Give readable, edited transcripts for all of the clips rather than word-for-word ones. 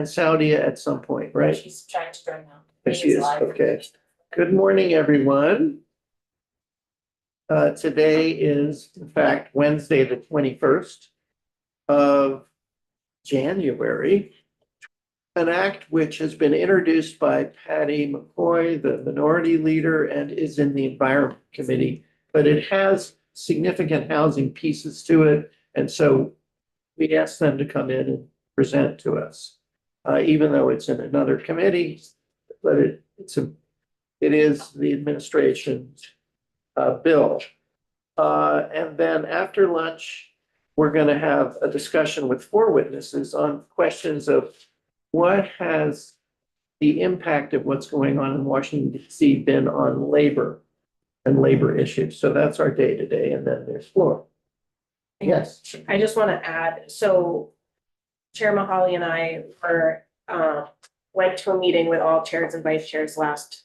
and Saudia at some point, right? She's trying to join now. There she is, okay. Good morning, everyone. Today is, in fact, Wednesday, the 21st of January. An act which has been introduced by Patty McCoy, the minority leader, and is in the Environment Committee, but it has significant housing pieces to it. And so we asked them to come in and present to us, even though it's in another committee, but it is the administration's bill. And then after lunch, we're going to have a discussion with 4 witnesses on questions of what has the impact of what's going on in Washington, D.C. been on labor and labor issues. So that's our day today. And then there's floor. Yes. I just want to add, so Chair Mahali and I went to a meeting with all chairs and vice chairs last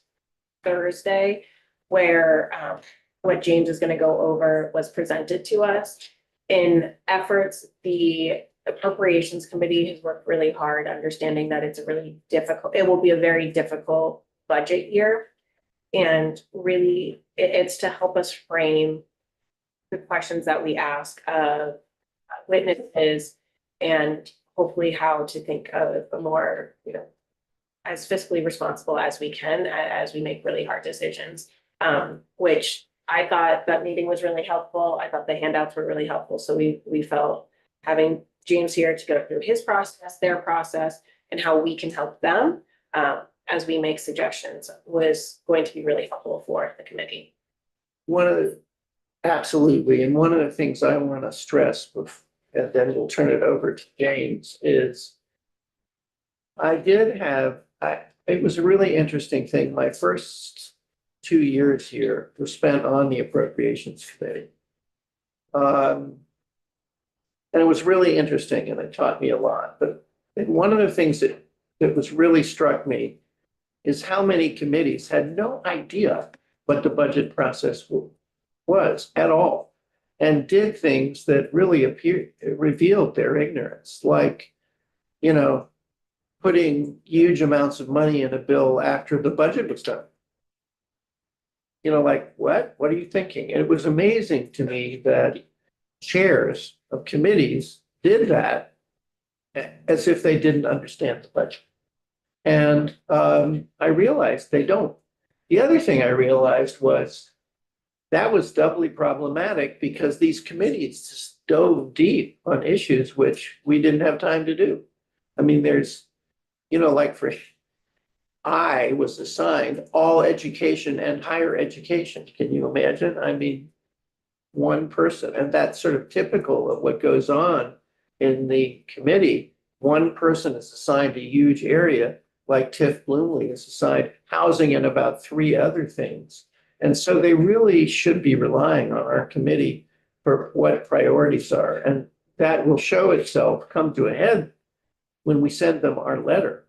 Thursday, where what James is going to go over was presented to us. In efforts, the Appropriations Committee has worked really hard, understanding that it will be a very difficult budget year. And really, it's to help us frame the questions that we ask of witnesses and hopefully how to think of a more, as fiscally responsible as we can as we make really hard decisions. Which I thought that meeting was really helpful. I thought the handouts were really helpful. So we felt having James here to go through his process, their process, and how we can help them as we make suggestions was going to be really helpful for the committee. Absolutely. And one of the things I want to stress, and then we'll turn it over to James, is it was a really interesting thing. My first 2 years here were spent on the Appropriations Committee. And it was really interesting and it taught me a lot. But one of the things that was really struck me is how many committees had no idea what the budget process was at all, and did things that really revealed their ignorance, like, putting huge amounts of money in a bill after the budget was done. Like, what are you thinking? And it was amazing to me that chairs of committees did that as if they didn't understand the budget. And I realized they don't. The other thing I realized was that was doubly problematic because these committees just dove deep on issues which we didn't have time to do. I mean, there's, I was assigned all education and higher education. Can you imagine? I mean, one person, and that's sort of typical of what goes on in the committee. One person is assigned a huge area, like Tiff Bloomley is assigned housing and about 3 other things. And so they really should be relying on our committee for what priorities are. And that will show itself come to a head when we send them our letter,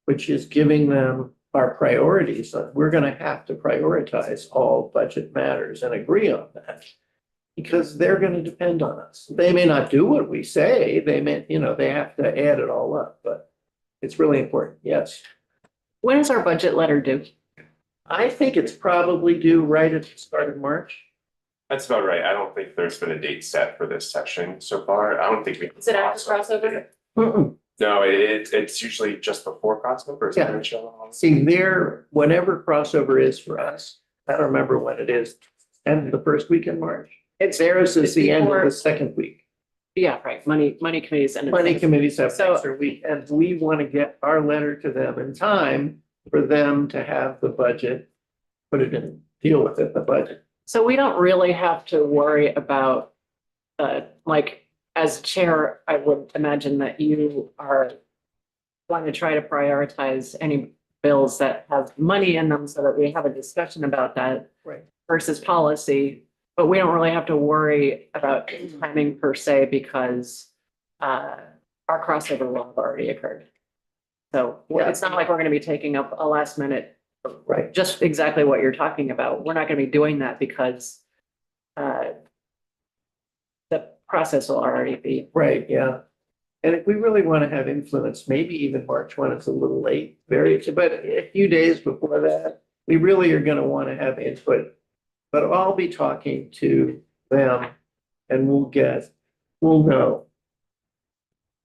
which is giving them our priorities. We're going to have to prioritize all budget matters and agree on that, because they're going to depend on us. They may not do what we say. They may, they have to add it all up, but it's really important. Yes. When is our budget letter due? I think it's probably due right at the start of March. That's about right. I don't think there's been a date set for this section so far. I don't think we. Is it after crossover? No, it's usually just before crossover. Yeah. See, whenever crossover is for us, I don't remember when it is, end of the first week in March. Theirs is the end of the second week. Yeah, right. Money committees and Money committees have So- extra week, and we want to get our letter to them in time for them to have the budget, deal with it, the budget. So we don't really have to worry about, as chair, I would imagine that you are want to try to prioritize any bills that have money in them so that we have a discussion about that. Right. Versus policy, but we don't really have to worry about timing per se because our crossover will have already occurred. So Yeah. it's not like we're going to be taking up a last minute, Right. just exactly what you're talking about. We're not going to be doing that because the process will already be. Right, yeah. And if we really want to have influence, maybe even March 1 is a little late, but a few days before that, we really are going to want to have input. But I'll be talking to them and we'll know.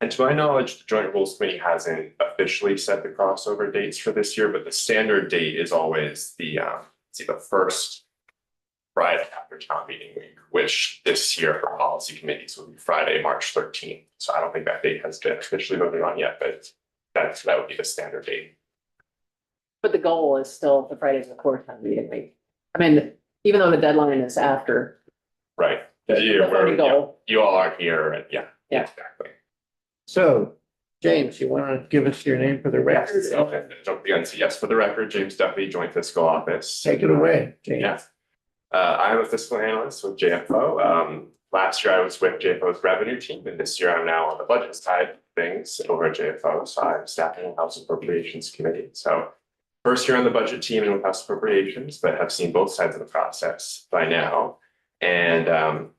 And to my knowledge, the Joint Rules Committee hasn't officially set the crossover dates for this year, but the standard date is always the first Friday after town meeting week, which this year for policy committees will be Friday, March 13th. So I don't think that date has been officially voted on yet, but that would be the standard date. But the goal is still the Fridays before town meeting week. I mean, even though the deadline is after. Right. The Yeah, voting goal. you all aren't here and yeah. Yeah. Exactly. So, James, you want to give us your name for the record? Yes, okay, jump the gun. So yes, for the record, James Duffy, Joint Fiscal Office. Take it away, James. Yeah. I'm a fiscal analyst with JFO. Last year I was with JFO's revenue team, and this year I'm now on the budget side of things over at JFO. So I'm staffing in House Appropriations Committee. So first year on the budget team and with House Appropriations, but have seen both sides of the process by now. And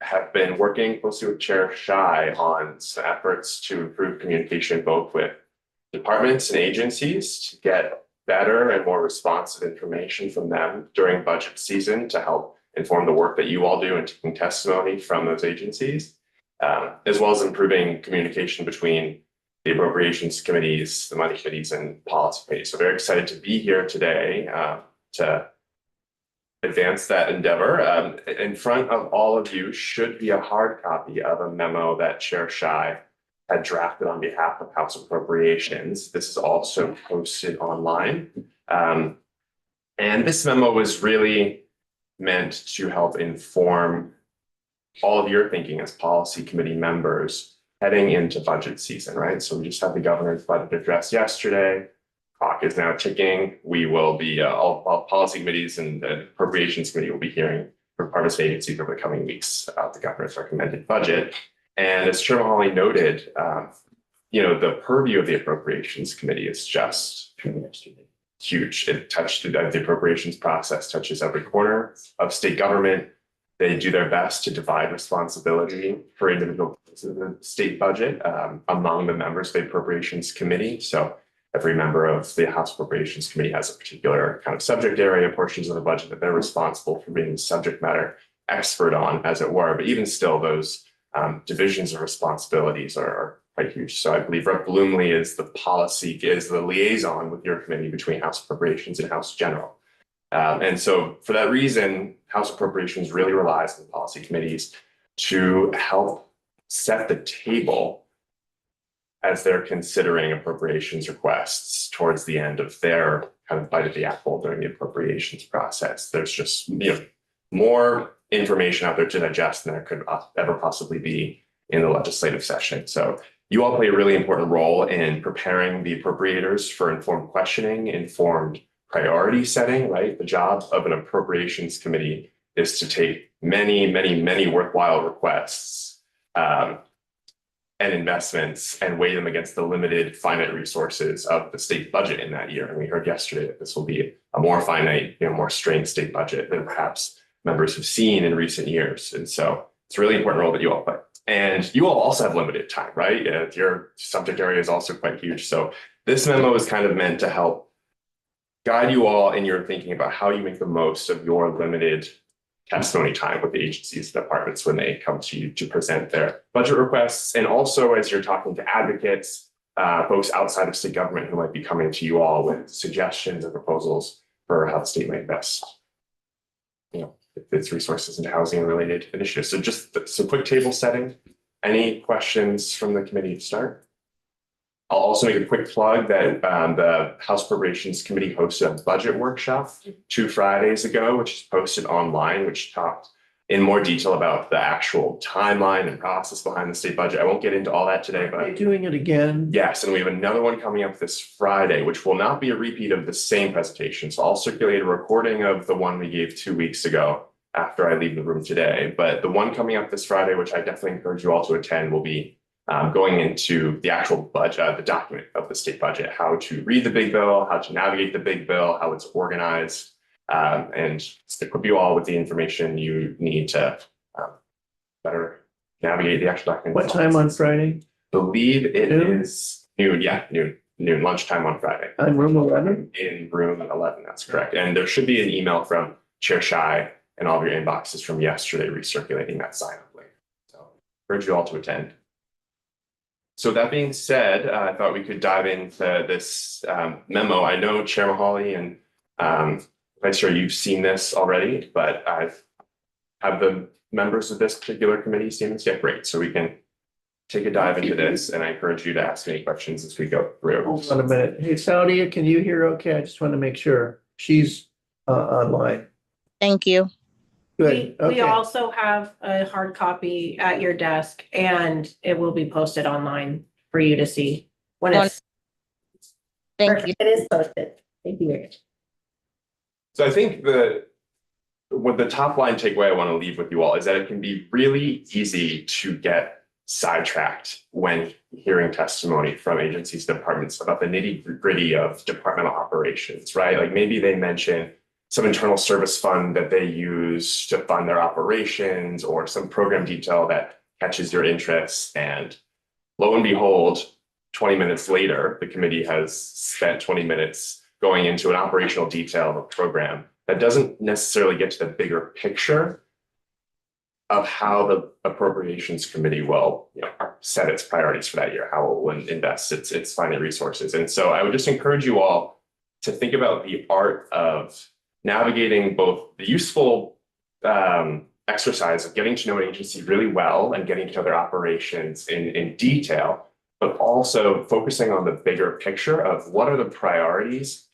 have been working closely with Chair Shy on some efforts to improve communication both with departments and agencies to get better and more responsive information from them during budget season to help inform the work that you all do and taking testimony from those agencies, as well as improving communication between the appropriations committees, the money committees, and policy committees. So very excited to be here today to advance that endeavor. In front of all of you should be a hard copy of a memo that Chair Shy had drafted on behalf of House Appropriations. This is also posted online. And this memo was really meant to help inform all of your thinking as policy committee members heading into budget season, right? So we just had the governor's budget address yesterday. Clock is now ticking. We will be, all policy committees and the appropriations committee will be hearing from partisan agencies over the coming weeks about the governor's recommended budget. And as Chair Mahoney noted, the purview of the appropriations committee is just huge. It touched the appropriations process, touches every corner of state government. They do their best to divide responsibility for individual parts of the state budget among the members of the appropriations committee. So every member of the House Appropriations Committee has a particular kind of subject area, portions of the budget that they're responsible for being the subject matter expert on, as it were. But even still, those divisions of responsibilities are quite huge. So I believe Rep. Bloomley is the liaison with your committee between House Appropriations and House General. And so for that reason, House Appropriations really relies on the policy committees to help set the table as they're considering appropriations requests towards the end of their kind of bite of the apple during the appropriations process. There's just more information out there to digest than there could ever possibly be in the legislative session. So you all play a really important role in preparing the appropriators for informed questioning, informed priority setting, right? The job of an appropriations committee is to take many worthwhile requests and investments and weigh them against the limited finite resources of the state budget in that year. And we heard yesterday that this will be a more finite, more strained state budget than perhaps members have seen in recent years. And so it's a really important role that you all play. And you all also have limited time, right? Your subject area is also quite huge. So this memo is kind of meant to help guide you all in your thinking about how you make the most of your limited testimony time with the agencies and departments when they come to you to present their budget requests. And also as you're talking to advocates, folks outside of state government who might be coming to you all with suggestions and proposals for how the state might invest its resources into housing and related initiatives. So just some quick table setting. Any questions from the committee to start? I'll also make a quick plug that the House Appropriations Committee hosted a budget workshop 2 Fridays ago, which is posted online, which talked in more detail about the actual timeline and process behind the state budget. I won't get into all that today, Are you but doing it again? yes, and we have another one coming up this Friday, which will not be a repeat of the same presentation. So I'll circulate a recording of the one we gave 2 weeks ago after I leave the room today. But the one coming up this Friday, which I definitely encourage you all to attend, will be going into the actual budget, the document of the state budget, how to read the big bill, how to navigate the big bill, how it's organized, and equip you all with the information you need to better navigate the actual document. What time on Friday? believe it Noon? is noon, yeah, noon, lunchtime on Friday. On room 11? In room 11, that's correct. And there should be an email from Chair Shy and all of your inboxes from yesterday recirculating that sign up link. So urge you all to attend. So that being said, I thought we could dive into this memo. I know Chair Mahali and Vice Chair, you've seen this already, but have the members of this particular committee seen this yet? Great. So we can take a dive into this, and I encourage you to ask any questions as we go through. Hold on a minute. Hey, Saudia, can you hear okay? I just want to make sure she's online. Thank you. Good, We okay. also have a hard copy at your desk and it will be posted online for you to see when it's. Thank you. It is posted. Thank you very much. So I think what the top line takeaway I want to leave with you all is that it can be really easy to get sidetracked when hearing testimony from agencies, departments about the nitty gritty of departmental operations, right? Like maybe they mention some internal service fund that they use to fund their operations or some program detail that catches your interest. And lo and behold, 20 minutes later, the committee has spent 20 minutes going into an operational detail of a program that doesn't necessarily get to the bigger picture of how the appropriations committee will, set its priorities for that year, how it will invest its finite resources. And so I would just encourage you all to think about the art of navigating both the useful exercise of getting to know an agency really well and getting to know their operations in detail, but also focusing on the bigger picture of what are the priorities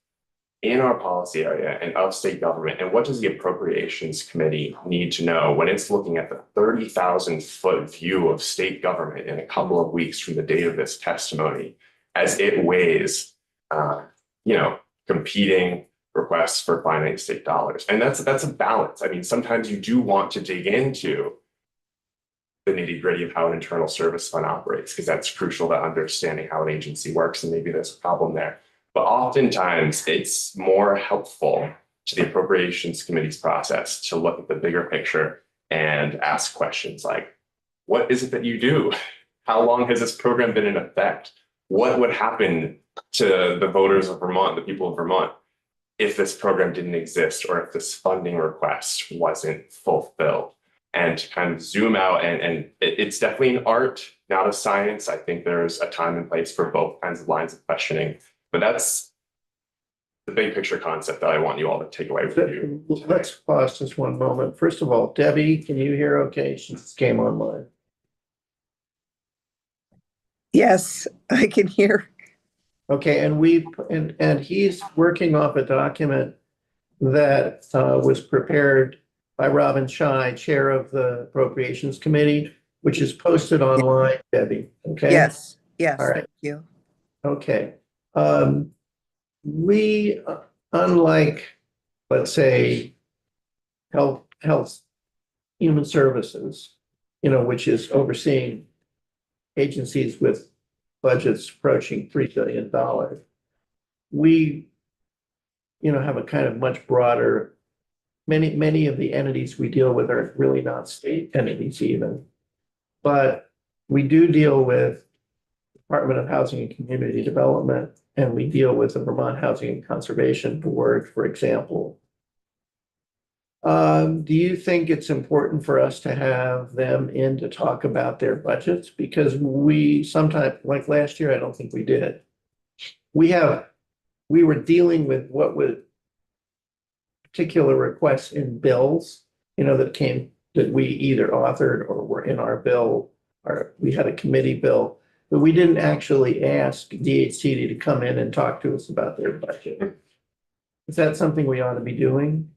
in our policy area and of state government, and what does the appropriations committee need to know when it's looking at the 30,000-foot view of state government in a couple of weeks from the date of this testimony, as it weighs, competing requests for finite state dollars. And that's a balance. I mean, sometimes you do want to dig into the nitty gritty of how an internal service fund operates, because that's crucial to understanding how an agency works, and maybe there's a problem there. But oftentimes it's more helpful to the appropriations committee's process to look at the bigger picture and ask questions like, what is it that you do? How long has this program been in effect? What would happen to the voters of Vermont, the people of Vermont, if this program didn't exist or if this funding request wasn't fulfilled? And to kind of zoom out, and it's definitely an art, not a science. I think there's a time and place for both kinds of lines of questioning. But that's the big picture concept that I want you all to take away with you. Let's pause just one moment. First of all, Debbie, can you hear okay? She just came online. Yes, I can hear. Okay, and he's working off a document that was prepared by Robin Shy, Chair of the Appropriations Committee, which is posted online, Debbie, okay? Yes, All right. thank you. Okay. We, unlike, let's say, health, human services, which is overseeing agencies with budgets approaching $3 billion. We, have a kind of much broader, many of the entities we deal with are really not state entities even. But we do deal with Department of Housing and Community Development, and we deal with the Vermont Housing and Conservation Board, for example. Do you think it's important for us to have them in to talk about their budgets? Because we sometimes, like last year, I don't think we did. We were dealing with what was particular requests in bills, that we either authored or were in our bill, or we had a committee bill. But we didn't actually ask DHCD to come in and talk to us about their budget. Is that something we ought to be doing?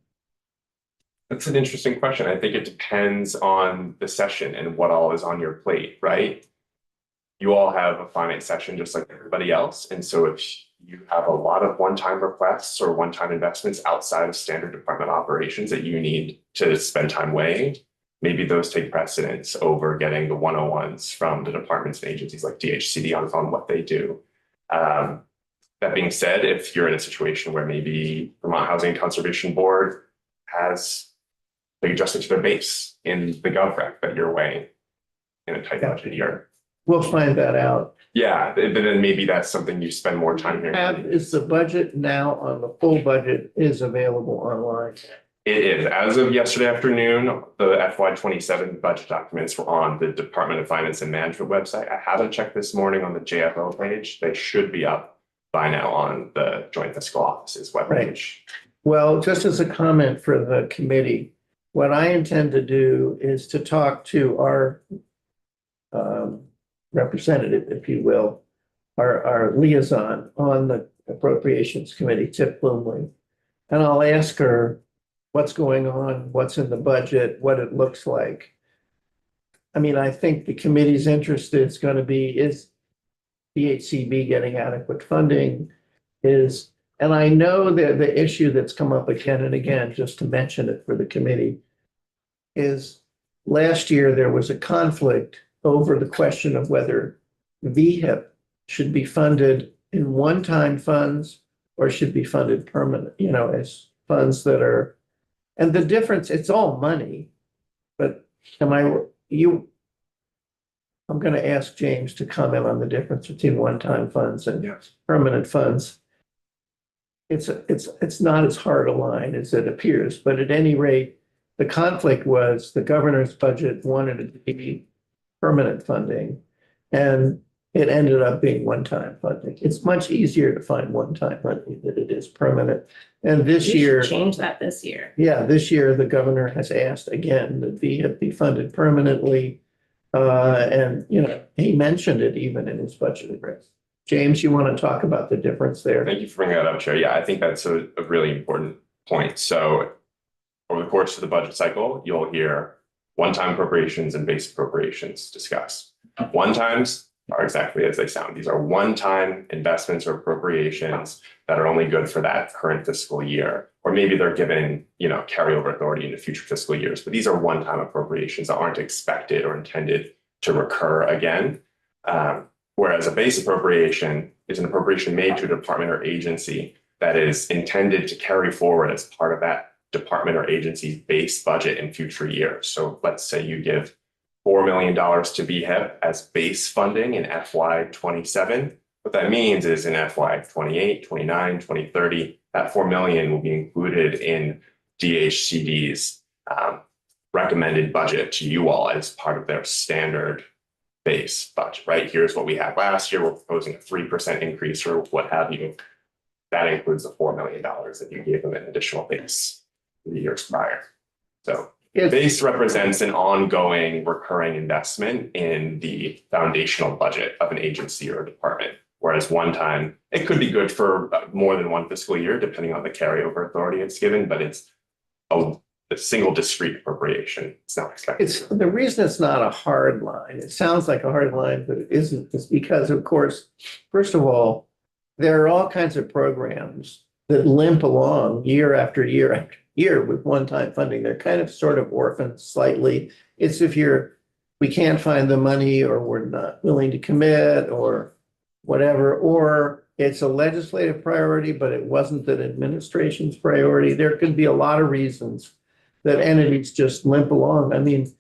That's an interesting question. I think it depends on the session and what all is on your plate, right? You all have a finite session just like everybody else. And so if you have a lot of one-time requests or one-time investments outside of standard department operations that you need to spend time weighing, maybe those take precedence over getting the 101s from the departments and agencies like DHCD on what they do. That being said, if you're in a situation where maybe Vermont Housing and Conservation Board has big adjustment to their base in the GovRec that you're weighing in a tight budget year, We'll find that out. Yeah, but then maybe that's something you spend more time here. Is the budget now on the full budget is available online? It is. As of yesterday afternoon, the FY 27 budget documents were on the Department of Finance and Management website. I haven't checked this morning on the JFO page. They should be up by now on the Joint Fiscal Office's webpage. Well, just as a comment for the committee, what I intend to do is to talk to our representative, if you will, our liaison on the Appropriations Committee, Tip Bloomley. And I'll ask her what's going on, what's in the budget, what it looks like. I mean, I think the committee's interest is going to be, is DHCB getting adequate funding? And I know that the issue that's come up again and again, just to mention it for the committee, is last year there was a conflict over the question of whether VHIP should be funded in one-time funds or should be funded permanent, as funds that are, and the difference, it's all money, but I'm going to ask James to comment on the difference between one-time funds and permanent funds. It's not as hard a line as it appears, but at any rate, the conflict was the governor's budget wanted it to be permanent funding, and it ended up being one-time funding. It's much easier to find one-time funding than it is permanent. And this We should year, change that this year. yeah, this year the governor has asked again that VHIP be funded permanently. And he mentioned it even in his budget address. James, you want to talk about the difference there? Thank you for bringing that up, Chair. Yeah, I think that's a really important point. So over the course of the budget cycle, you'll hear one-time appropriations and base appropriations discussed. One-times are exactly as they sound. These are one-time investments or appropriations that are only good for that current fiscal year, or maybe they're given, carryover authority into future fiscal years. But these are one-time appropriations that aren't expected or intended to recur again. Whereas a base appropriation is an appropriation made to a department or agency that is intended to carry forward as part of that department or agency's base budget in future years. So let's say you give $4 million to VHIP as base funding in FY 27. What that means is in FY 28, 29, 2030, that $4 million will be included in DHCD's recommended budget to you all as part of their standard base budget, right? Here's what we had last year. We're proposing a 3% increase or what have you. That includes the $4 million that you gave them an additional base the years prior. So base represents an ongoing recurring investment in the foundational budget of an agency or a department. Whereas one time, it could be good for more than one fiscal year, depending on the carryover authority it's given, but it's a single discrete appropriation. It's not expected. It's the reason it's not a hard line. It sounds like a hard line, but it isn't. It's because, of course, first of all, there are all kinds of programs that limp along year after year after year with one-time funding. They're kind of sort of orphaned slightly. It's if we can't find the money or we're not willing to commit or whatever, or it's a legislative priority, but it wasn't an administration's priority. There could be a lot of reasons that entities just limp along. I mean,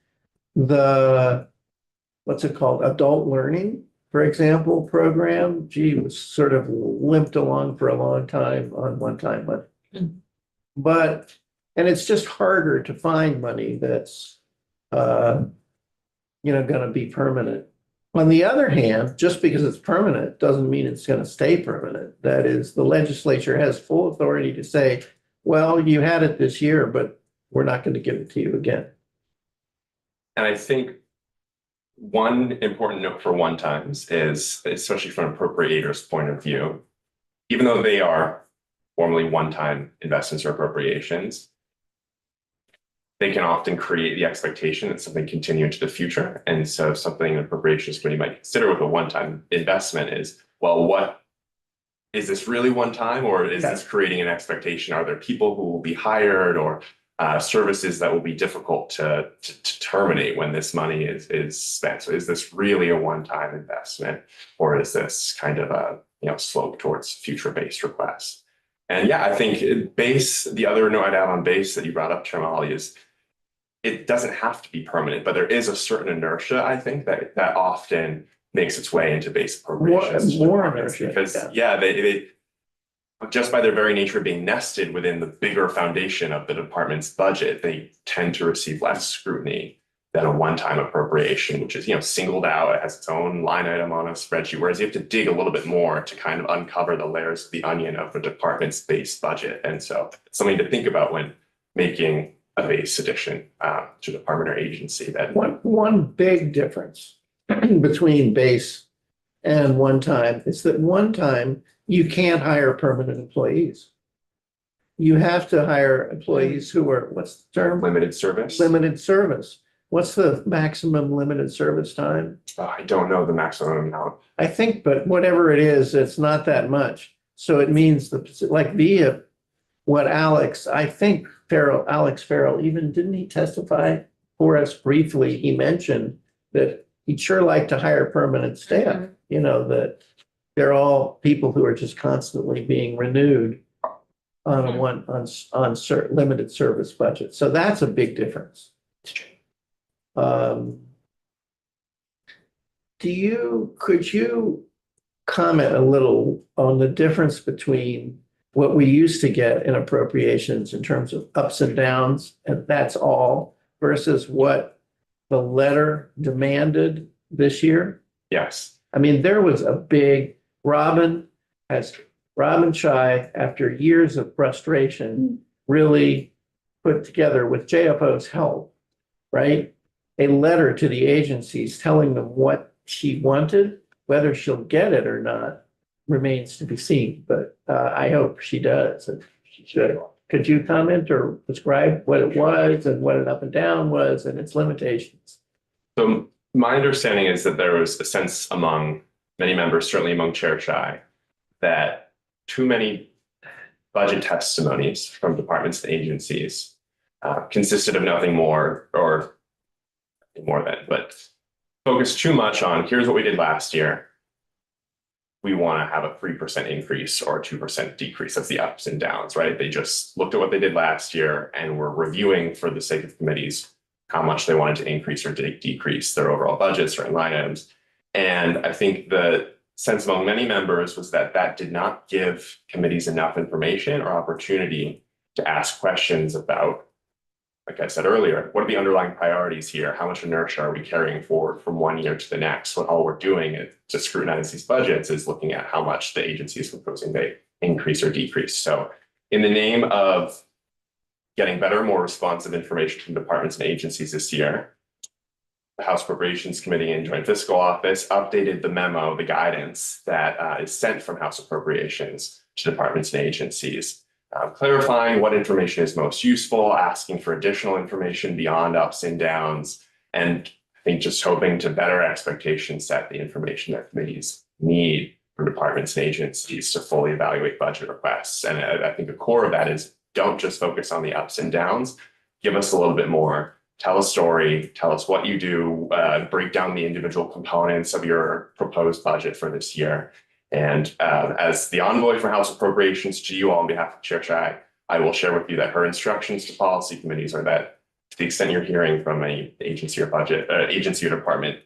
what's it called? Adult learning, for example, program, was sort of limped along for a long time on one-time money. But, and it's just harder to find money that's, going to be permanent. On the other hand, just because it's permanent doesn't mean it's going to stay permanent. That is, the legislature has full authority to say, well, you had it this year, but we're not going to give it to you again. And I think one important note for one times is, especially from an appropriator's point of view, even though they are formally one-time investments or appropriations, they can often create the expectation that something continue into the future. And so something an appropriations committee might consider with a one-time investment is, well, what is this really one time, or is this creating an expectation? Are there people who will be hired or services that will be difficult to terminate when this money is spent? So is this really a one-time investment, or is this kind of a slope towards future-based requests? And yeah, I think base, the other note I'd add on base that you brought up, Chair Mahali, is it doesn't have to be permanent, but there is a certain inertia, I think, that often makes its way into base appropriations. More departments. inertia, Because, they just by their very nature of being nested within the bigger foundation of the department's budget, they tend to receive less scrutiny than a one-time appropriation, which is, singled out, it has its own line item on a spreadsheet, whereas you have to dig a little bit more to kind of uncover the layers of the onion of a department's base budget. And so it's something to think about when making a base addition to department or agency. That One big difference between base and one time is that one time you can't hire permanent employees. You have to hire employees who are, what's the term? limited service. Limited service. What's the maximum limited service time? I don't know the maximum amount. I think, but whatever it is, it's not that much. So it means like via what Alex Farrell, even didn't he testify for us briefly? He mentioned that he'd sure like to hire permanent staff, that they're all people who are just constantly being renewed on certain limited service budget. So that's a big difference. Could you comment a little on the difference between what we used to get in appropriations in terms of ups and downs, and that's all, versus what the letter demanded this year? Yes. I mean, there was a big, Robin Chai, after years of frustration, really put together with JFO's help, right? A letter to the agencies telling them what she wanted. Whether she'll get it or not remains to be seen, but I hope she does. And she should. Could you comment or describe what it was and what an up and down was and its limitations? So my understanding is that there was a sense among many members, certainly among Chair Chai, that too many budget testimonies from departments and agencies consisted of nothing more or more than, but focused too much on here's what we did last year. We want to have a 3% increase or a 2% decrease. That's the ups and downs, right? They just looked at what they did last year and were reviewing for the sake of committees how much they wanted to increase or decrease their overall budgets or line items. And I think the sense among many members was that that did not give committees enough information or opportunity to ask questions about, like I said earlier, what are the underlying priorities here? How much inertia are we carrying forward from one year to the next? When all we're doing to scrutinize these budgets is looking at how much the agency is proposing they increase or decrease. So in the name of getting better, more responsive information from departments and agencies this year, the House Appropriations Committee and Joint Fiscal Office updated the memo, the guidance that is sent from House Appropriations to departments and agencies, clarifying what information is most useful, asking for additional information beyond ups and downs, and I think just hoping to better expectation set the information that committees need from departments and agencies to fully evaluate budget requests. And I think the core of that is don't just focus on the ups and downs, give us a little bit more. Tell a story, tell us what you do, break down the individual components of your proposed budget for this year. And as the envoy for House Appropriations to you all on behalf of Chair Chai, I will share with you that her instructions to policy committees are that to the extent you're hearing from any agency or agency or department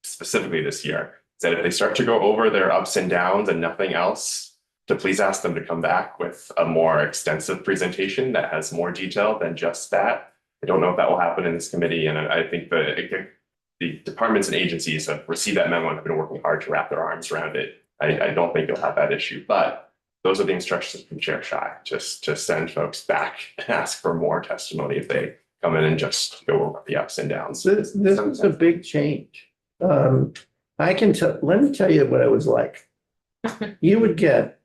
specifically this year, is that if they start to go over their ups and downs and nothing else, to please ask them to come back with a more extensive presentation that has more detail than just that. I don't know if that will happen in this committee, and I think the departments and agencies have received that memo and have been working hard to wrap their arms around it. I don't think you'll have that issue, but those are the instructions from Chair Chai, just to send folks back and ask for more testimony if they come in and just go over the ups and downs. This is a big change. Let me tell you what it was like. You would get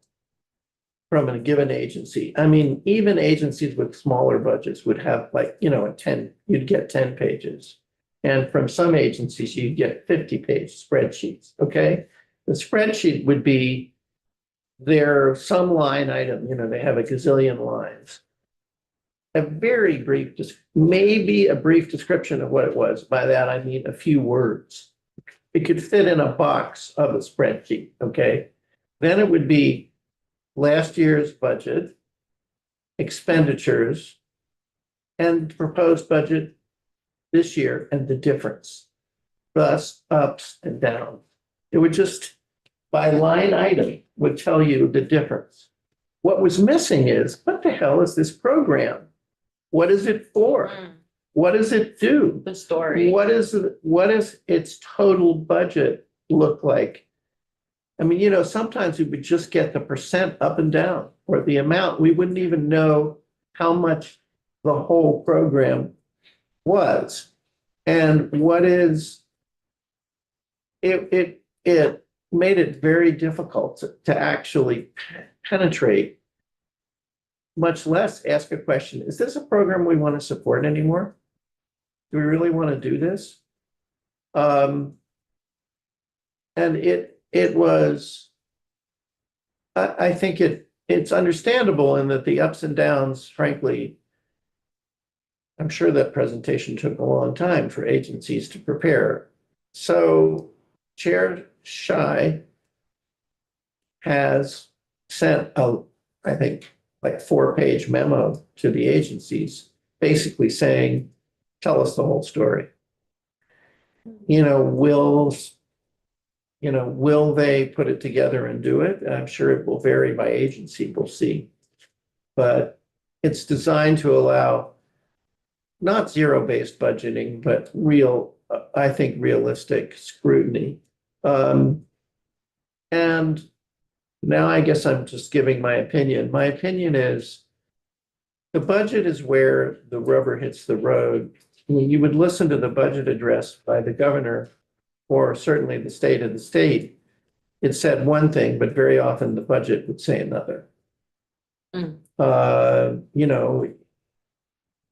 from a given agency, I mean, even agencies with smaller budgets would have you'd get 10 pages. And from some agencies, you'd get 50-page spreadsheets, okay? The spreadsheet would be some line item, they have a gazillion lines. A very brief, maybe a brief description of what it was. By that, I mean a few words. It could fit in a box of a spreadsheet, okay? Then it would be last year's budget, expenditures, and proposed budget this year and the difference, thus ups and downs. It would just, by line item, would tell you the difference. What was missing is, what the hell is this program? What is it for? What does it do? The story. What is its total budget look like? I mean, you know, sometimes we would just get the percent up and down or the amount. We wouldn't even know how much the whole program was. And what is, it made it very difficult to actually penetrate, much less ask a question. Is this a program we want to support anymore? Do we really want to do this? And it was, I think it's understandable in that the ups and downs, frankly, I'm sure that presentation took a long time for agencies to prepare. So Chair Shy has sent a, I think, like 4-page memo to the agencies, basically saying, tell us the whole story. Will they put it together and do it? I'm sure it will vary by agency, we'll see. But it's designed to allow not zero-based budgeting, but I think realistic scrutiny. And now I guess I'm just giving my opinion. My opinion is the budget is where the rubber hits the road. When you would listen to the budget address by the governor, or certainly the state of the state, it said one thing, but very often the budget would say another.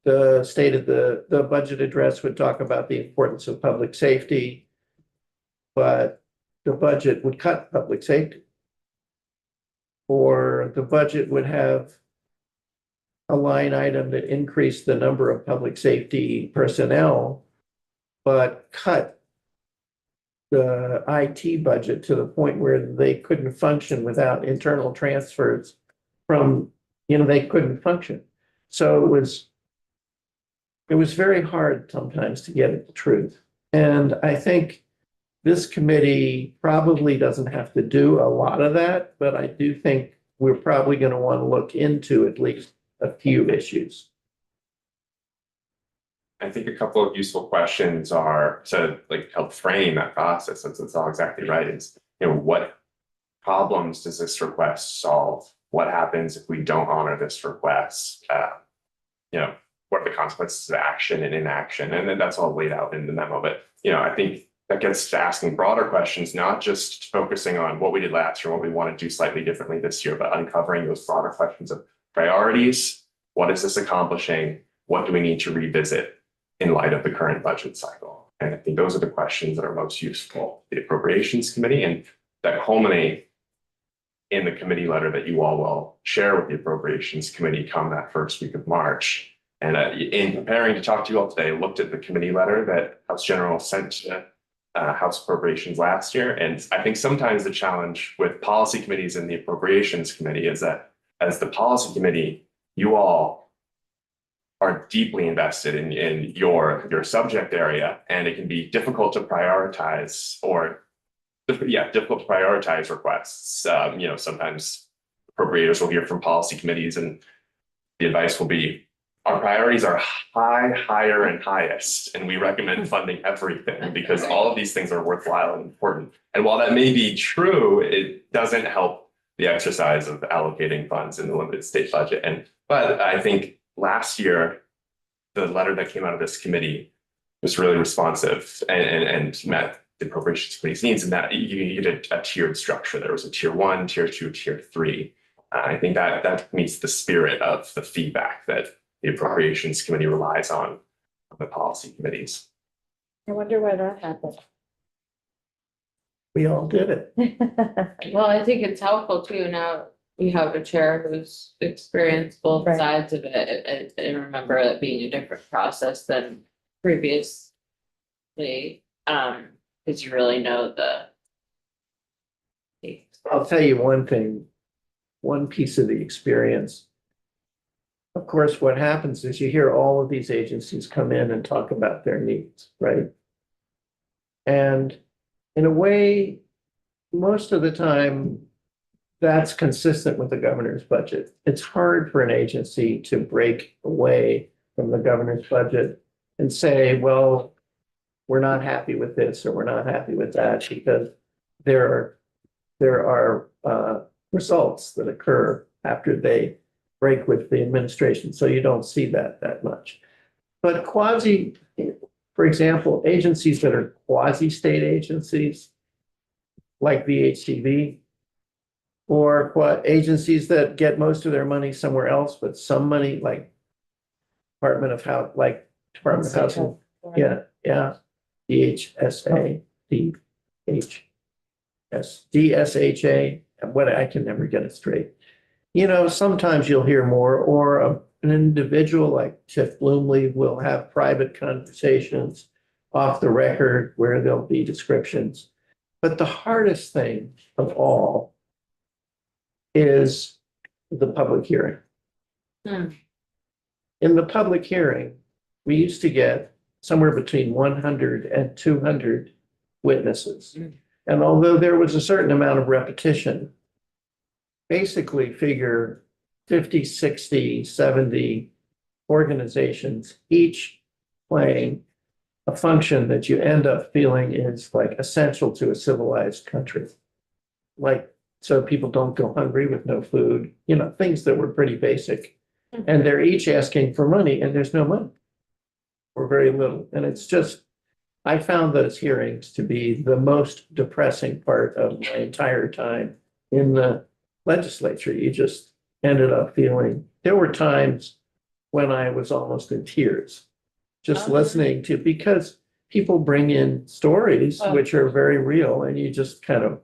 The state of the budget address would talk about the importance of public safety, but the budget would cut public safety. Or the budget would have a line item that increased the number of public safety personnel, but cut the IT budget to the point where they couldn't function without internal transfers from, they couldn't function. So it was very hard sometimes to get at the truth. And I think this committee probably doesn't have to do a lot of that, but I do think we're probably going to want to look into at least a few issues. I think a couple of useful questions are to help frame that process. That's all exactly right. Is what problems does this request solve? What happens if we don't honor this request? What are the consequences of action and inaction? And then that's all laid out in the memo. But I think that gets to asking broader questions, not just focusing on what we did last year, what we want to do slightly differently this year, but uncovering those broader questions of priorities. What is this accomplishing? What do we need to revisit in light of the current budget cycle? And I think those are the questions that are most useful to the Appropriations Committee, and that culminate in the committee letter that you all will share with the Appropriations Committee come that first week of March. And in preparing to talk to you all today, I looked at the committee letter that House General sent to House Appropriations last year. And I think sometimes the challenge with policy committees and the Appropriations Committee is that as the policy committee, you all are deeply invested in your subject area, and it can be difficult to prioritize difficult to prioritize requests. Sometimes appropriators will hear from policy committees and the advice will be, our priorities are high, higher, and highest, and we recommend funding everything because all of these things are worthwhile and important. And while that may be true, it doesn't help the exercise of allocating funds in the limited state budget. But I think last year, the letter that came out of this committee was really responsive and met the Appropriations Committee's needs, and that you did a tiered structure. There was a tier 1, tier 2, tier 3. I think that meets the spirit of the feedback that the Appropriations Committee relies on the policy committees. I wonder why that happened. We all did it. Well, I think it's helpful too. Now we have a chair who's experienced both Right. sides of it and remember it being a different process than previously. Because you really know the. I'll tell you one thing, one piece of the experience. Of course, what happens is you hear all of these agencies come in and talk about their needs, right? And in a way, most of the time, that's consistent with the governor's budget. It's hard for an agency to break away from the governor's budget and say, well, we're not happy with this or we're not happy with that, because there are results that occur after they break with the administration. So you don't see that much. But for example, agencies that are quasi-state agencies, like VHCV, or agencies that get most of their money somewhere else, but some money like Department of House, like Department of Housing. Yeah. DHSA, DSHA, what, I can never get it straight. You know, sometimes you'll hear more, or an individual like Tiff Bloomley will have private conversations off the record where there'll be descriptions. But the hardest thing of all is the public hearing. Hmm. In the public hearing, we used to get somewhere between 100 and 200 witnesses. And although there was a certain amount of repetition, basically figure 50, 60, 70 organizations, each playing a function that you end up feeling is like essential to a civilized country. Like, so people don't go hungry with no food, you know, things that were pretty basic. And they're each asking for money and there's no money, or very little. And it's just, I found those hearings to be the most depressing part of my entire time in the legislature. You just ended up feeling, there were times when I was almost in tears, just listening to, because people bring in stories which are very real, and you just kind of,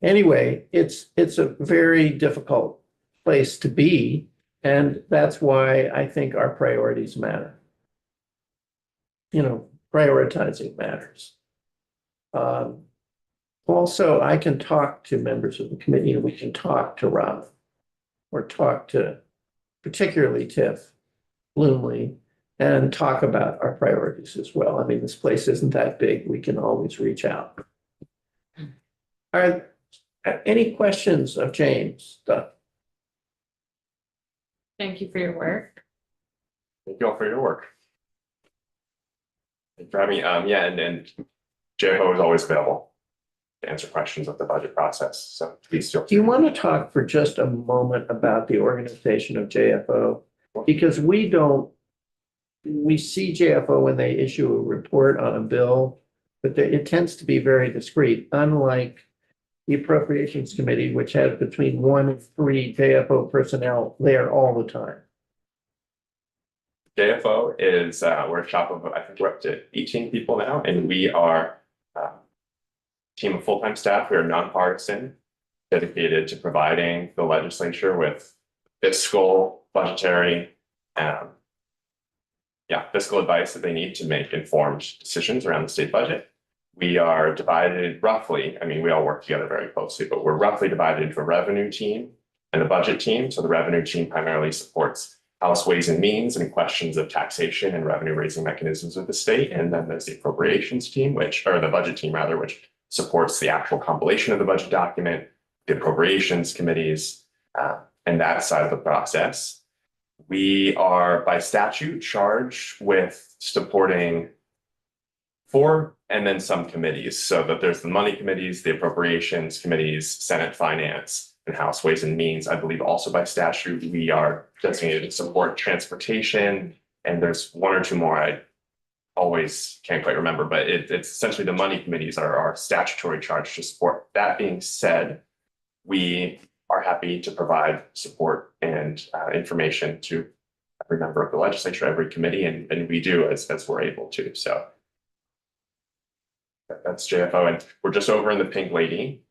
anyway, it's a very difficult place to be. And that's why I think our priorities matter. You know, prioritizing matters. Also, I can talk to members of the committee, and we can talk to Rob, or talk to particularly Tiff Bloomley, and talk about our priorities as well. I mean, this place isn't that big. We can always reach out. Are any questions of James? Thank you for your work. Thank you all for your work. Thank you for having me. Yeah, and JFO is always available to answer questions of the budget process. So please feel. Do you want to talk for just a moment about the organization of JFO? Because we see JFO when they issue a report on a bill, but it tends to be very discreet, unlike the Appropriations Committee, which has between 1 and 3 JFO personnel there all the time. JFO is, we're a shop of, I think we're up to 18 people now, and we are a team of full-time staff. We are nonpartisan, dedicated to providing the legislature with fiscal, budgetary, fiscal advice that they need to make informed decisions around the state budget. We are divided roughly, I mean, we all work together very closely, but we're roughly divided into a revenue team and a budget team. So the revenue team primarily supports House Ways and Means and questions of taxation and revenue raising mechanisms of the state. And then there's the appropriations team, or the budget team rather, which supports the actual compilation of the budget document, the appropriations committees, and that side of the process. We are by statute charged with supporting 4 and then some committees, so that there's the money committees, the appropriations committees, Senate Finance, and House Ways and Means. I believe also by statute, we are designated to support transportation, and there's 1 or 2 more I always can't quite remember, but it's essentially the money committees are our statutory charge to support. That being said, we are happy to provide support and information to every member of the legislature, every committee, and we do as we're able to. So that's JFO, and we're just over in the Pink Lady.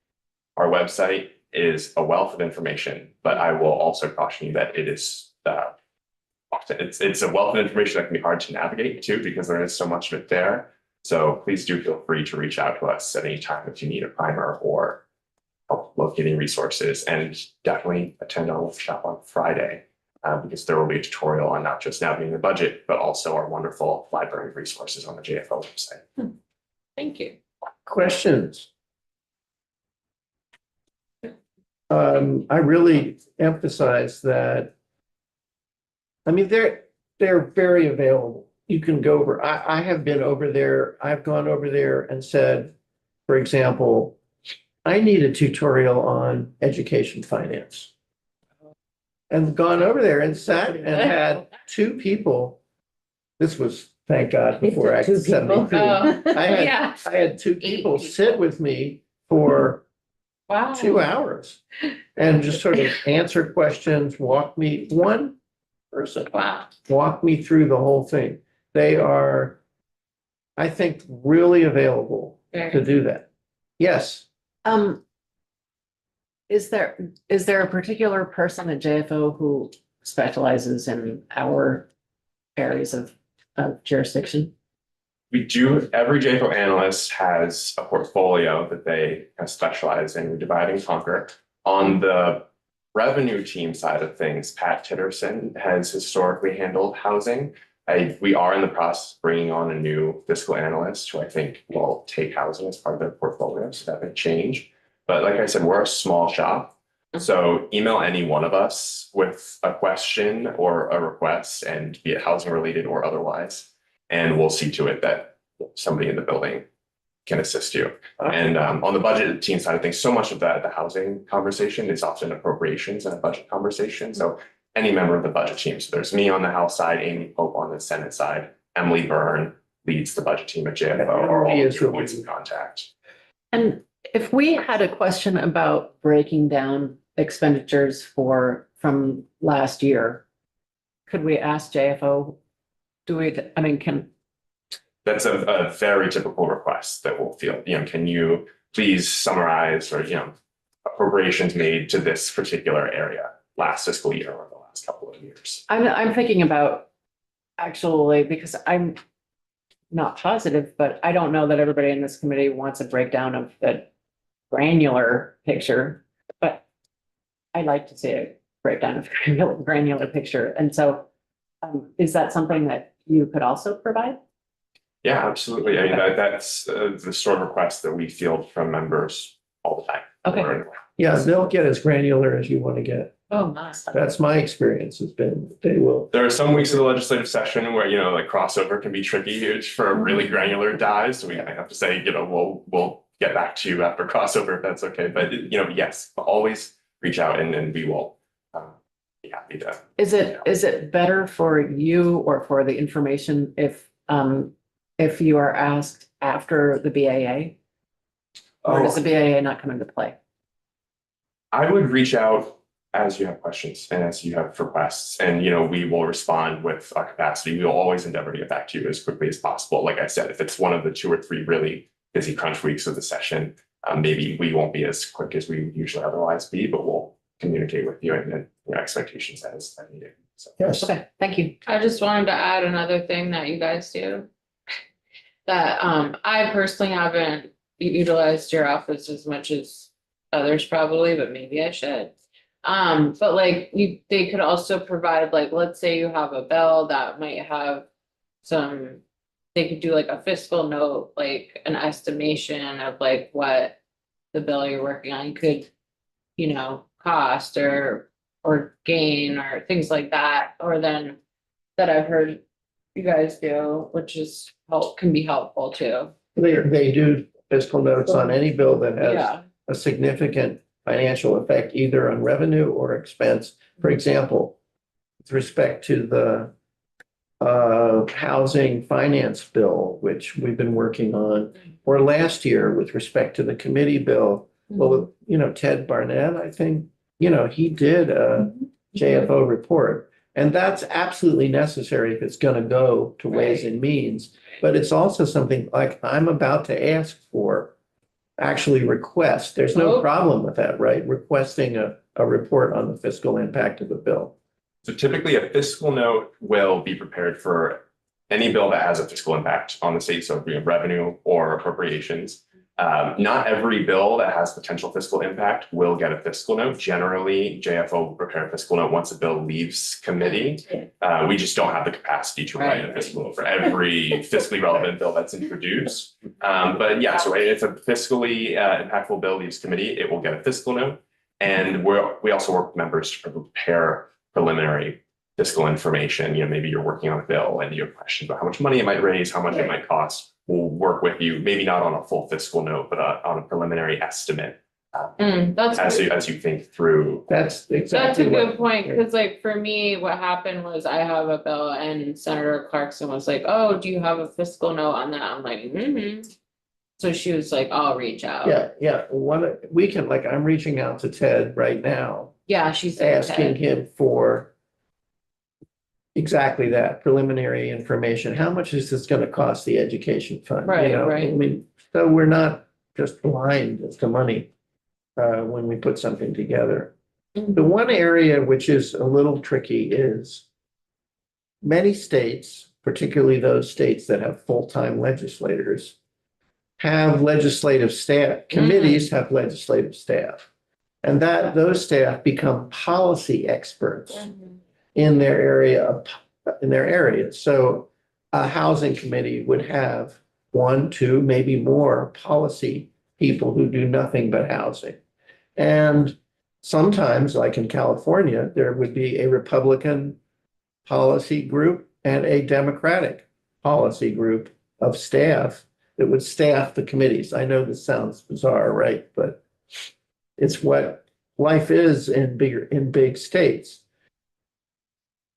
Our website is a wealth of information, but I will also caution you that it is it's a wealth of information that can be hard to navigate too, because there is so much of it there. So please do feel free to reach out to us at any time if you need a primer or help locating resources, and definitely attend our workshop on Friday, because there will be a tutorial on not just navigating the budget, but also our wonderful library of resources on the JFO website. Thank you. Questions? I really emphasize that. I mean, they're very available. You can go over, I have been over there, I've gone over there and said, for example, I need a tutorial on education finance. And gone over there and sat and had two people. This was, thank God, before Act Two people. 73. Oh, I had two people sit with me for wow. 2 hours and just sort of answer questions, one person Wow. walk me through the whole thing. They are, I think, really available to Very. do that. Yes, Is there a particular person at JFO who specializes in our areas of jurisdiction? We do, every JFO analyst has a portfolio that they specialize in. We divide and conquer. On the revenue team side of things, Pat Titterson has historically handled housing. We are in the process of bringing on a new fiscal analyst who I think will take housing as part of their portfolio, so that may change. But like I said, we're a small shop. So email any one of us with a question or a request, and be it housing related or otherwise, and we'll see to it that somebody in the building can assist you. And on the budget team side of things, so much of that, the housing conversation is often appropriations and a budget conversation. So any member of the budget team, so there's me on the House side, Amy Pope on the Senate side, Emily Byrne leads the budget team at JFO, are all Emily is your the points lead. of contact. And if we had a question about breaking down expenditures from last year, could we ask JFO? That's a very typical request that we'll feel, can you please summarize or, appropriations made to this particular area last fiscal year or the last couple of years. I'm thinking about actually, because I'm not positive, but I don't know that everybody in this committee wants a breakdown of the granular picture, but I like to see a breakdown of granular picture. And so is that something that you could also provide? Yeah, absolutely. I mean, that's the sort of request that we field from members all the time. Okay. yeah, they'll get as granular as you want to get. Oh, nice. That's my experience has been, they will. There are some weeks of the legislative session where, like crossover can be tricky for a really granular dive. So we might have to say, we'll get back to you after crossover if that's okay. But, yes, always reach out and we will be happy to. Is it better for you or for the information if you are asked after the BAA? Or does the BAA not come into play? I would reach out as you have questions and as you have requests, and we will respond with our capacity. We will always endeavor to get back to you as quickly as possible. Like I said, if it's one of the 2 or 3 really busy crunch weeks of the session, maybe we won't be as quick as we usually otherwise be, but we'll communicate with you and your expectations as needed. So. Yes. Okay, thank you. I just wanted to add another thing that you guys do. That I personally haven't utilized your office as much as others probably, but maybe I should. But like they could also provide, like, let's say you have a bill that might have they could do like a fiscal note, like an estimation of like what the bill you're working on could, cost or gain or things like that. Or then that I've heard you guys do, which is can be helpful too. They do fiscal notes on any bill that has Yeah. a significant financial effect either on revenue or expense. For example, with respect to the housing finance bill, which we've been working on, or last year with respect to the committee bill. Well, Ted Barnett, I think, he did a JFO report. And that's absolutely necessary if it's going to go to Ways and Means. But it's also something like I'm about to ask for, actually request. There's no problem with that, right? Requesting a report on the fiscal impact of the bill. So typically a fiscal note will be prepared for any bill that has a fiscal impact on the state, so revenue or appropriations. Not every bill that has potential fiscal impact will get a fiscal note. Generally, JFO will prepare a fiscal note once a bill leaves committee. We just don't have the capacity to write a fiscal note for every fiscally relevant bill that's introduced. But yeah, so if a fiscally impactful bill leaves committee, it will get a fiscal note. And we also work with members to prepare preliminary fiscal information. You know, maybe you're working on a bill and you have questions about how much money it might raise, how much it might cost. We'll work with you, maybe not on a full fiscal note, but on a preliminary estimate That's as you think through. That's That's exactly a what. good point, because like for me, what happened was I have a bill and Senator Clarkson was like, oh, do you have a fiscal note on that? I'm like, So she was like, I'll reach out. Yeah, we can, like, I'm reaching out to Ted right now, Yeah, she said. asking him for exactly that preliminary information. How much is this gonna cost the education fund? You Right, know? right. I mean, so we're not just blind as to money when we put something together. The one area which is a little tricky is many states, particularly those states that have full-time legislators, have legislative staff, committees have legislative staff. And that those staff become policy experts in their areas. So a housing committee would have 1, 2, maybe more policy people who do nothing but housing. And sometimes, like in California, there would be a Republican policy group and a Democratic policy group of staff that would staff the committees. I know this sounds bizarre, right? But it's what life is in big states.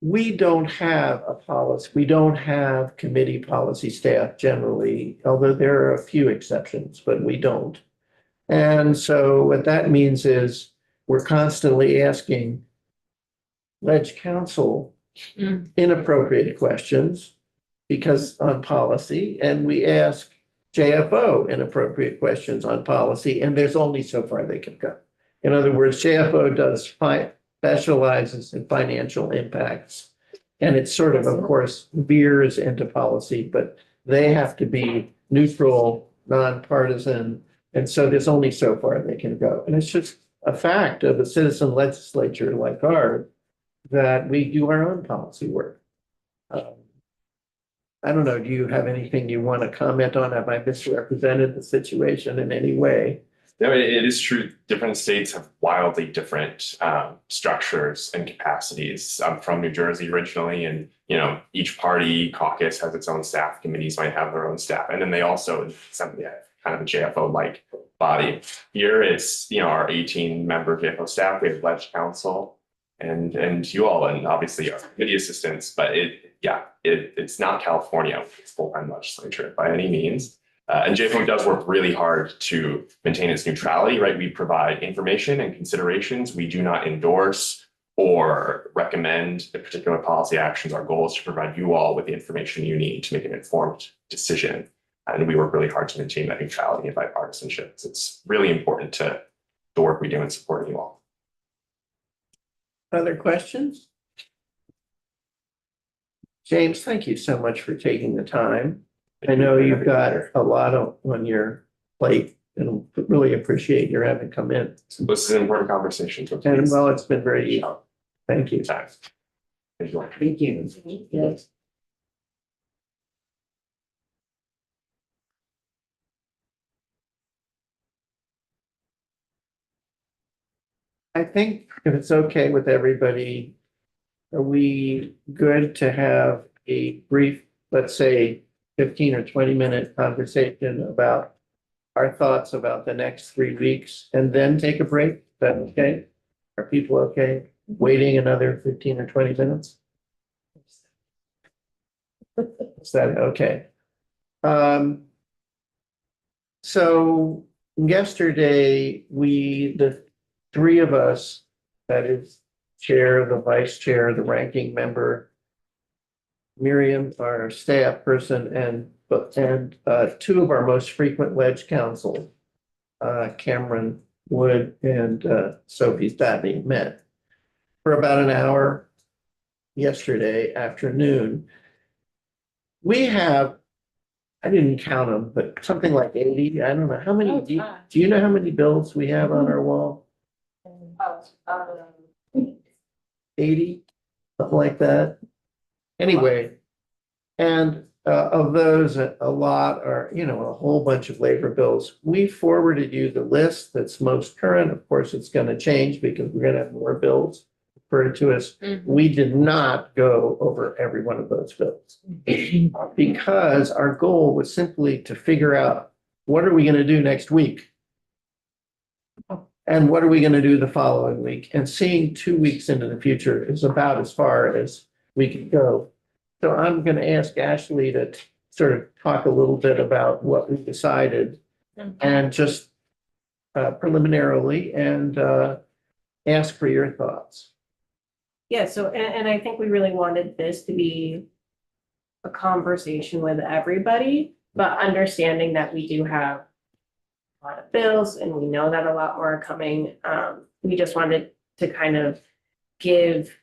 We don't have a policy, we don't have committee policy staff generally, although there are a few exceptions, but we don't. And so what that means is we're constantly asking Ledge Council inappropriate questions because on policy, and we ask JFO inappropriate questions on policy, and there's only so far they can go. In other words, JFO specializes in financial impacts. And it sort of course, veers into policy, but they have to be neutral, nonpartisan. And so there's only so far they can go. And it's just a fact of a citizen legislature like ours that we do our own policy work. I don't know, do you have anything you want to comment on? Have I misrepresented the situation in any way? No, it is true. Different states have wildly different structures and capacities. I'm from New Jersey originally, and you know, each party caucus has its own staff. Committees might have their own staff, and then they also kind of a JFO-like body. Here, it's our 18-member JFO staff. We have Ledge Council, and you all, and obviously our committee assistants. But it's not California. It's full-time legislature by any means. And JFO does work really hard to maintain its neutrality, right? We provide information and considerations. We do not endorse or recommend the particular policy actions. Our goal is to provide you all with the information you need to make an informed decision. And we work really hard to maintain that neutrality and bipartisanship. It's really important to the work we do in supporting you all. Other questions? James, thank you so much for taking the time. I know you've got a lot on your plate and really appreciate your having come in. This is an important conversation. So And please, well, it's been very, thank you. time. Thank you. Thank you. Yes. I think if it's okay with everybody, are we good to have a brief, let's say, 15 or 20-minute conversation about our thoughts about the next 3 weeks and then take a break? Is that okay? Are people okay waiting another 15 or 20 minutes? Is that okay? So yesterday, the three of us, that is chair, the vice chair, the ranking member, Miriam, our staff person, and two of our most frequent Ledge Council, Cameron Wood and Sophie Stabby, met for about an hour yesterday afternoon. We have, I didn't count them, but something like 80. I don't know how many. Do you know how many bills we have on our wall? 80, something like that. Anyway, and of those, a lot are, a whole bunch of labor bills. We forwarded you the list that's most current. Of course, it's going to change because we're going to have more bills referred to us. We did not go over every one of those bills because our goal was simply to figure out what are we going to do next week? And what are we going to do the following week? And seeing 2 weeks into the future is about as far as we can go. So I'm going to ask Ashley to sort of talk a little bit about what we decided and just preliminarily and ask for your thoughts. Yeah, so, and I think we really wanted this to be a conversation with everybody, but understanding that we do have a lot of bills and we know that a lot more are coming. We just wanted to kind of give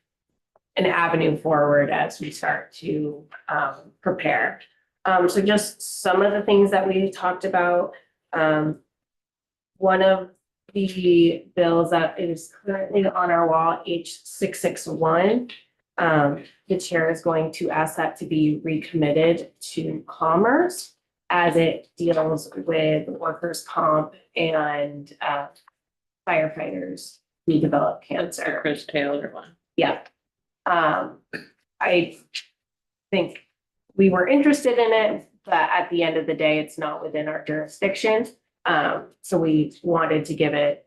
an avenue forward as we start to prepare. So just some of the things that we talked about. One of the bills that is currently on our wall, H661. The chair is going to ask that to be recommitted to Commerce as it deals with workers' comp and firefighters who develop cancer. Chris Taylor one. Yeah. I think we were interested in it, but at the end of the day, it's not within our jurisdiction. So we wanted to give it,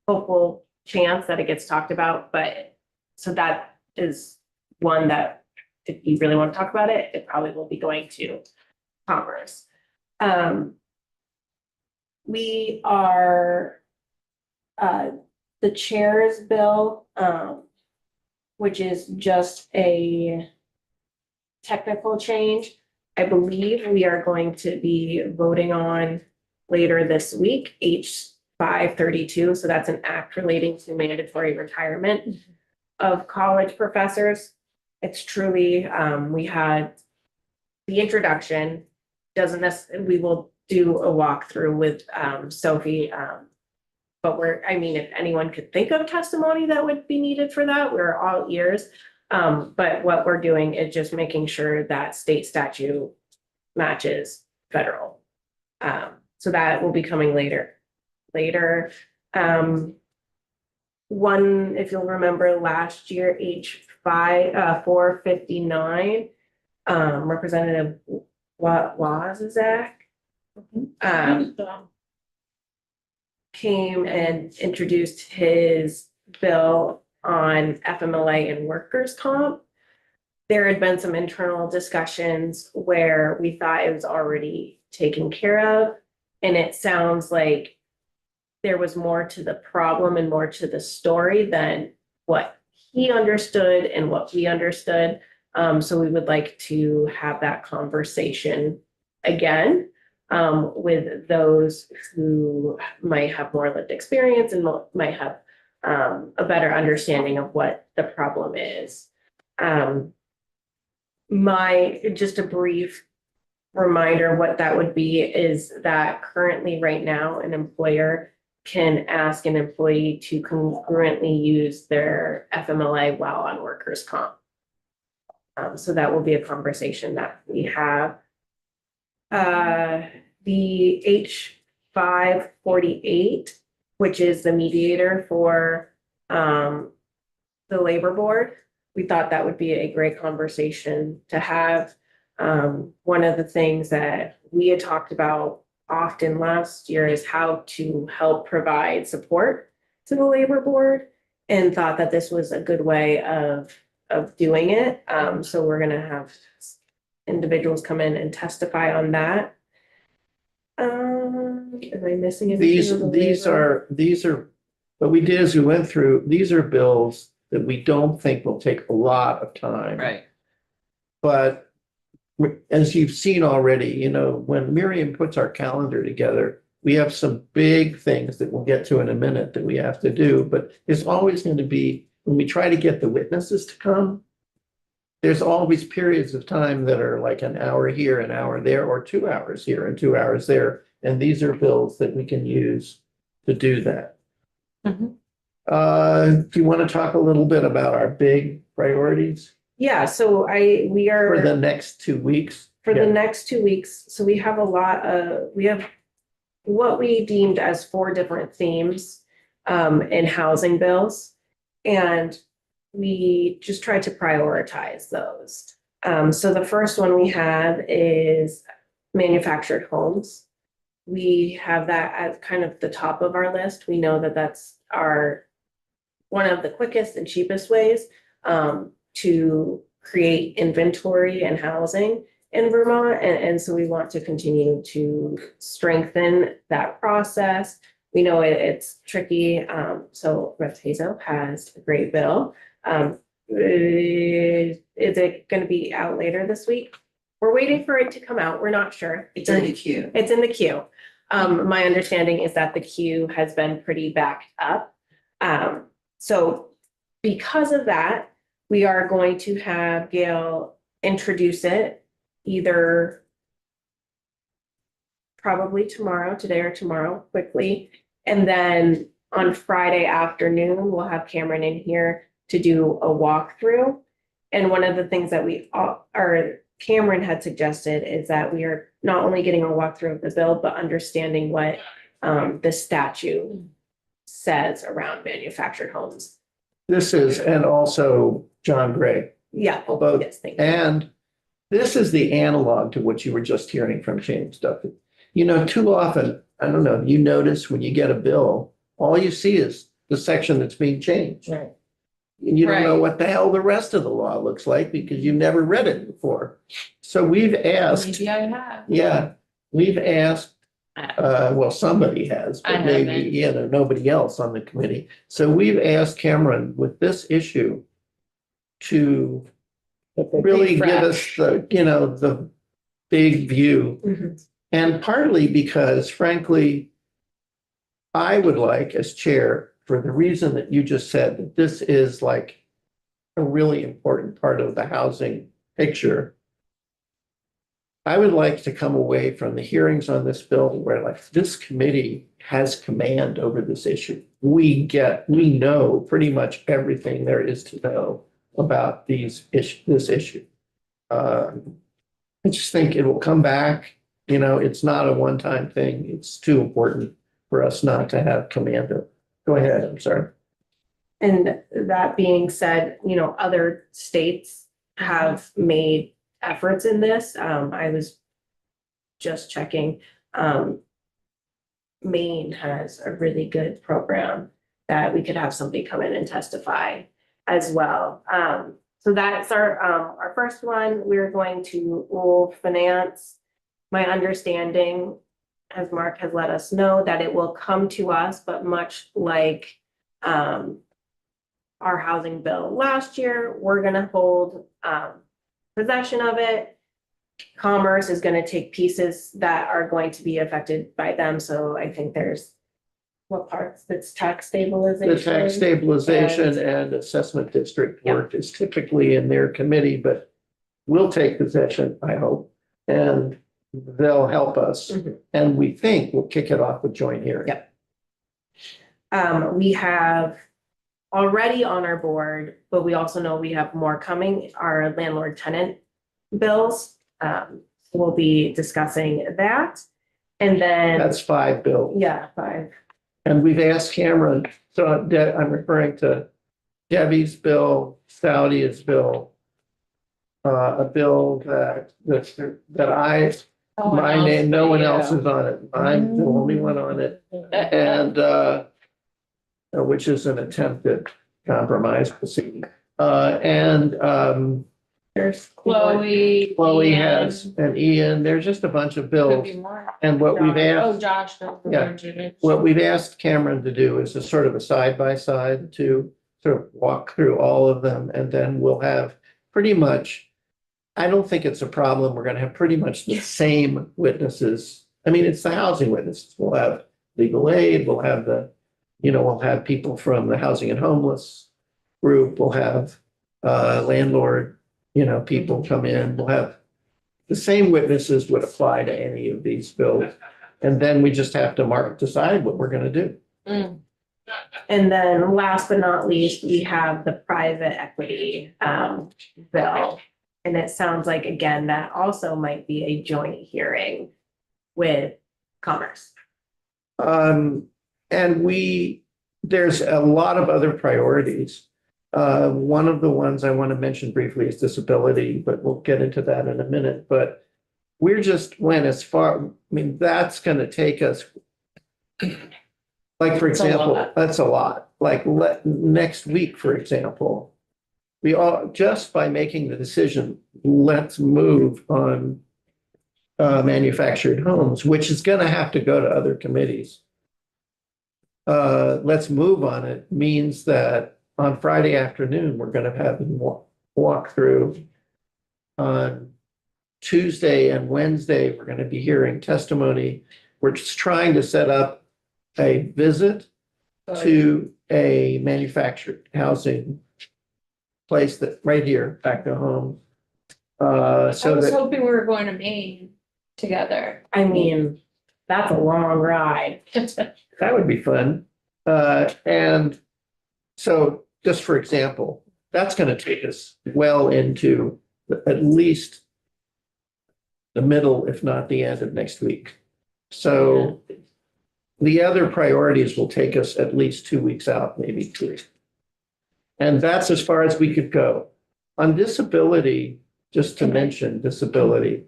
hopeful chance that it gets talked about, but so that is one that if you really want to talk about it, it probably will be going to Commerce. We are, the chair's bill, which is just a technical change. I believe we are going to be voting on later this week, H532. So that's an act relating to mandatory retirement of college professors. It's truly, we had the introduction, we will do a walkthrough with Sophie. But if anyone could think of testimony that would be needed for that, we're all ears. But what we're doing is just making sure that state statute matches federal. So that will be coming later. One, if you'll remember last year, H459, Representative Wozniak came and introduced his bill on FMLA and workers' comp. There had been some internal discussions where we thought it was already taken care of. And it sounds like there was more to the problem and more to the story than what he understood and what we understood. So we would like to have that conversation again with those who might have more lived experience and might have a better understanding of what the problem is. Just a brief reminder, what that would be is that currently right now, an employer can ask an employee to congruently use their FMLA while on workers' comp. So that will be a conversation that we have. The H548, which is the mediator for the labor board, we thought that would be a great conversation to have. One of the things that we had talked about often last year is how to help provide support to the labor board, and thought that this was a good way of doing it. So we're gonna have individuals come in and testify on that. Am I missing anything? These are, what we did is we went through, these are bills that we don't think will take a lot of time. Right. But as you've seen already, when Miriam puts our calendar together, we have some big things that we'll get to in a minute that we have to do, but there's always going to be, when we try to get the witnesses to come, there's always periods of time that are like an hour here, an hour there, or 2 hours here and 2 hours there. And these are bills that we can use to do that. Mhm. Do you want to talk a little bit about our big priorities? Yeah, so we for the are, next 2 weeks? for the Yeah. next 2 weeks, so we have we have what we deemed as 4 different themes in housing bills. And we just tried to prioritize those. So the first one we have is manufactured homes. We have that as kind of the top of our list. We know that that's one of the quickest and cheapest ways to create inventory and housing in Vermont. And so we want to continue to strengthen that process. We know it's tricky. So Rev Hazo has a great bill. Is it going to be out later this week? We're waiting for it to come out. We're not sure. It's in the queue. It's in the queue. My understanding is that the queue has been pretty backed up. So because of that, we are going to have Gail introduce it either probably today or tomorrow quickly. And then on Friday afternoon, we'll have Cameron in here to do a walkthrough. And one of the things that Cameron had suggested is that we are not only getting a walkthrough of the bill, but understanding what the statute says around manufactured homes. This is, and also John Gray. Yeah. Both. Yes, thank you. And this is the analog to what you were just hearing from James Duffy. You know, too often, I don't know, you notice when you get a bill, all you see is the section that's being changed. Right. And you don't know Right. what the hell the rest of the law looks like because you've never read it before. So we've asked, Maybe I have. yeah, we've asked, well, somebody has, I but maybe, haven't. you know, nobody else on the committee. So we've asked Cameron with this issue to really give us the, you know, the big view. Mhm. And partly because frankly, I would like as chair, for the reason that you just said, that this is like a really important part of the housing picture. I would like to come away from the hearings on this bill where like this committee has command over this issue. We know pretty much everything there is to know about this issue. I just think it will come back. You know, it's not a one-time thing. It's too important for us not to have command of. Go ahead, I'm sorry. And that being said, you know, other states have made efforts in this. I was just checking. Maine has a really good program that we could have somebody come in and testify as well. So that's our first one. We're going to rule finance. My understanding, as Mark has let us know, that it will come to us, but much like our housing bill last year, we're gonna hold possession of it. Commerce is gonna take pieces that are going to be affected by them. So I think there's what parts, that's tax stabilization. The tax stabilization and assessment district Yeah. work is typically in their committee, but we'll take possession, I hope, and they'll help us. Mhm. And we think we'll kick it off with joint hearing. Yep. We have already on our board, but we also know we have more coming, our landlord tenant bills. We'll be discussing that. And then, That's 5 bills. yeah, 5. And we've asked Cameron, so I'm referring to Debbie's bill, Saudia's bill, a bill that my name, no one else is on it. I'm the only one on it. And, which is an attempt at compromise proceeding. There's Chloe. Chloe Ian, has, and Ian, there's just a bunch of Could bills. be more. And what we've Oh, asked, Josh. don't Yeah. forget it. what we've asked Cameron to do is a sort of a side by side to sort of walk through all of them. And then we'll have pretty much, I don't think it's a problem. We're going to have pretty much the same witnesses. I mean, it's the housing witnesses. We'll have legal aid, we'll have we'll have people from the housing and homeless group, we'll have landlord, people come in, we'll have the same witnesses would apply to any of these bills. And then we just have to decide what we're going to do. Mm. And then last but not least, we have the private equity bill. And it sounds like, again, that also might be a joint hearing with Commerce. And there's a lot of other priorities. One of the ones I want to mention briefly is disability, but we'll get into that in a minute. But we're just went as far, I mean, that's going to take us. Like, for That's a example, lot. that's a lot. Like next week, for example, we all, just by making the decision, let's move on manufactured homes, which is going to have to go to other committees. Let's move on it means that on Friday afternoon, we're going to have a walk through. On Tuesday and Wednesday, we're going to be hearing testimony. We're just trying to set up a visit to a manufactured housing place that right here, back to home. I So was that, hoping we were going to Maine together. I mean, that's a long ride. that would be fun. And so just for example, that's going to take us well into at least the middle, if not the end of next week. So the other priorities will take us at least 2 weeks out, maybe 3. And that's as far as we could go. On disability, just to mention disability,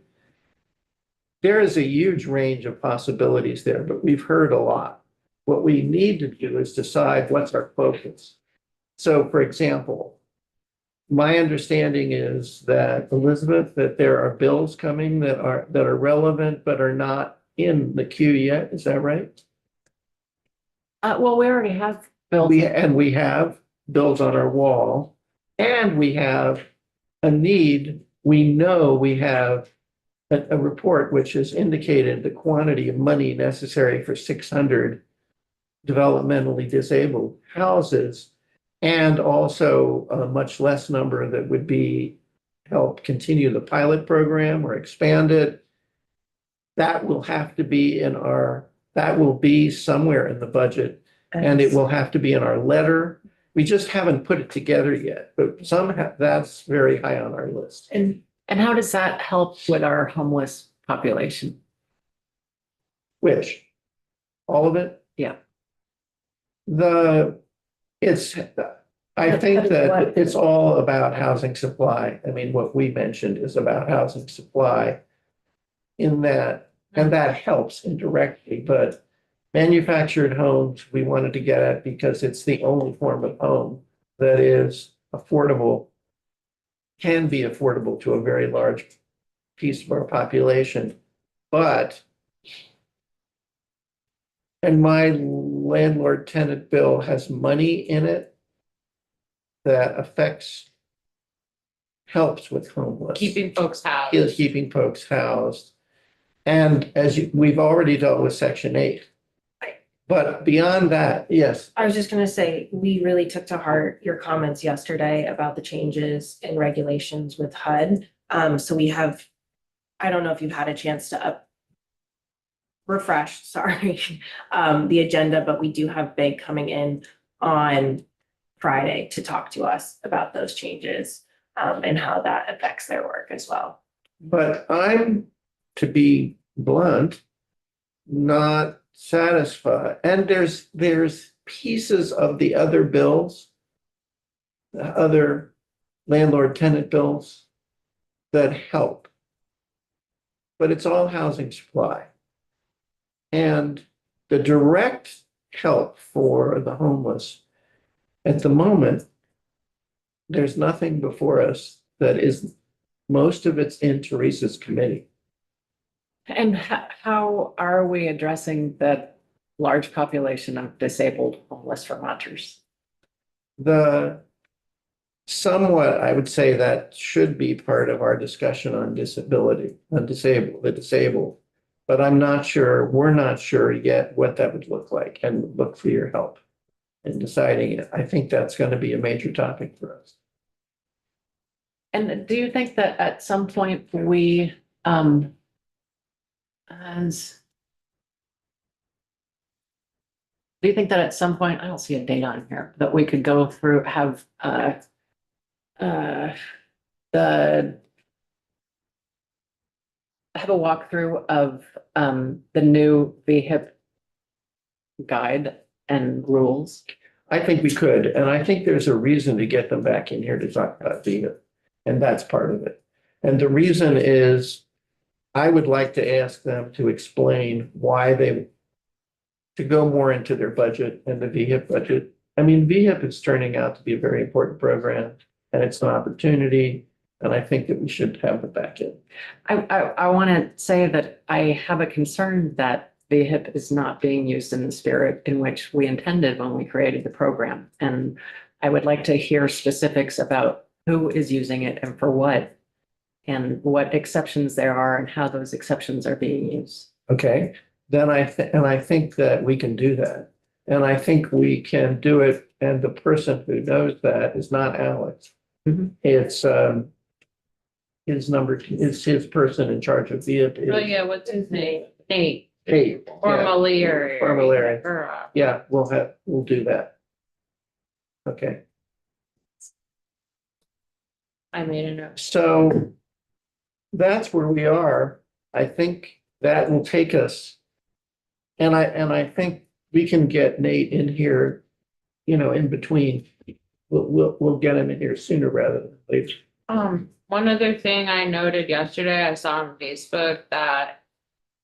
there is a huge range of possibilities there, but we've heard a lot. What we need to do is decide what's our focus. So for example, my understanding is that, Elizabeth, that there are bills coming that are relevant but are not in the queue yet. Is that right? Well, we already have bills. We have bills on our wall, and we have a need. We know we have a report which has indicated the quantity of money necessary for 600 developmentally disabled houses, and also a much less number that would be help continue the pilot program or expand it. That will have to be that will be somewhere in the budget, and it will have to be in our letter. We just haven't put it together yet, but that's very high on our list. And how does that help with our homeless population? Which? All of it? Yeah. I think that it's all about housing supply. I mean, what we mentioned is about housing supply in that, and that helps indirectly, but manufactured homes, we wanted to get at because it's the only form of home that is affordable, can be affordable to a very large piece of our population. But, and my landlord tenant bill has money in it that helps with homeless. Keeping folks housed. Is keeping folks housed. And we've already dealt with Section 8. But beyond that, yes. I was just gonna say, we really took to heart your comments yesterday about the changes in regulations with HUD. So we have, I don't know if you've had a chance to refresh, sorry, the agenda, but we do have Big coming in on Friday to talk to us about those changes, and how that affects their work as well. But I'm, to be blunt, not satisfied. And there's pieces of the other bills, the other landlord tenant bills that help. But it's all housing supply. And the direct help for the homeless, at the moment, there's nothing before us that is, most of it's in Teresa's committee. And how are we addressing that large population of disabled homeless Vermonters? Somewhat, I would say that should be part of our discussion on disability, on the disabled. But we're not sure yet what that would look like, and look for your help in deciding it. I think that's going to be a major topic for us. And do you think that at some point we, do you think that at some point, I don't see a date on here, that we could go through, have, the have a walkthrough of, the new VHIP guide and rules? I think we could, and I think there's a reason to get them back in here to talk about VIA, and that's part of it. And the reason is, I would like to ask them to explain why to go more into their budget and the VHIP budget. I mean, VHIP is turning out to be a very important program, and it's an opportunity, and I think that we should have it back in. I want to say that I have a concern that VHIP is not being used in the spirit in which we intended when we created the program. And I would like to hear specifics about who is using it and for what, and what exceptions there are and how those exceptions are being used. Okay, then I think that we can do that. And I think we can do it, and the person who knows that is not Alex. Mhm. It's his person in charge of VIA. Oh, yeah, what's his name? Nate, Hey, Formulary. Formulary. Or, yeah, we'll do that. Okay, I made a note. so that's where we are. I think that will take us. And I think we can get Nate in here, in between. We'll get him in here sooner rather than later. One other thing I noted yesterday, I saw on Facebook that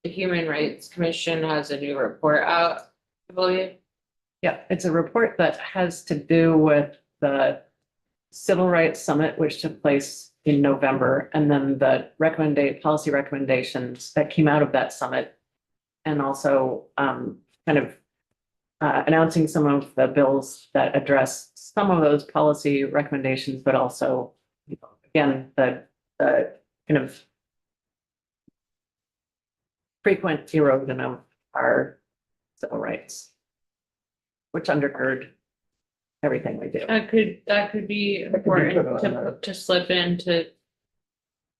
the Human Rights Commission has a new report out, I believe. Yeah, it's a report that has to do with the Civil Rights Summit, which took place in November, and then the policy recommendations that came out of that summit. And also kind of announcing some of the bills that address some of those policy recommendations, but also, again, the kind of frequent erosion of our civil rights, which undergird everything we do. That could be important to slip into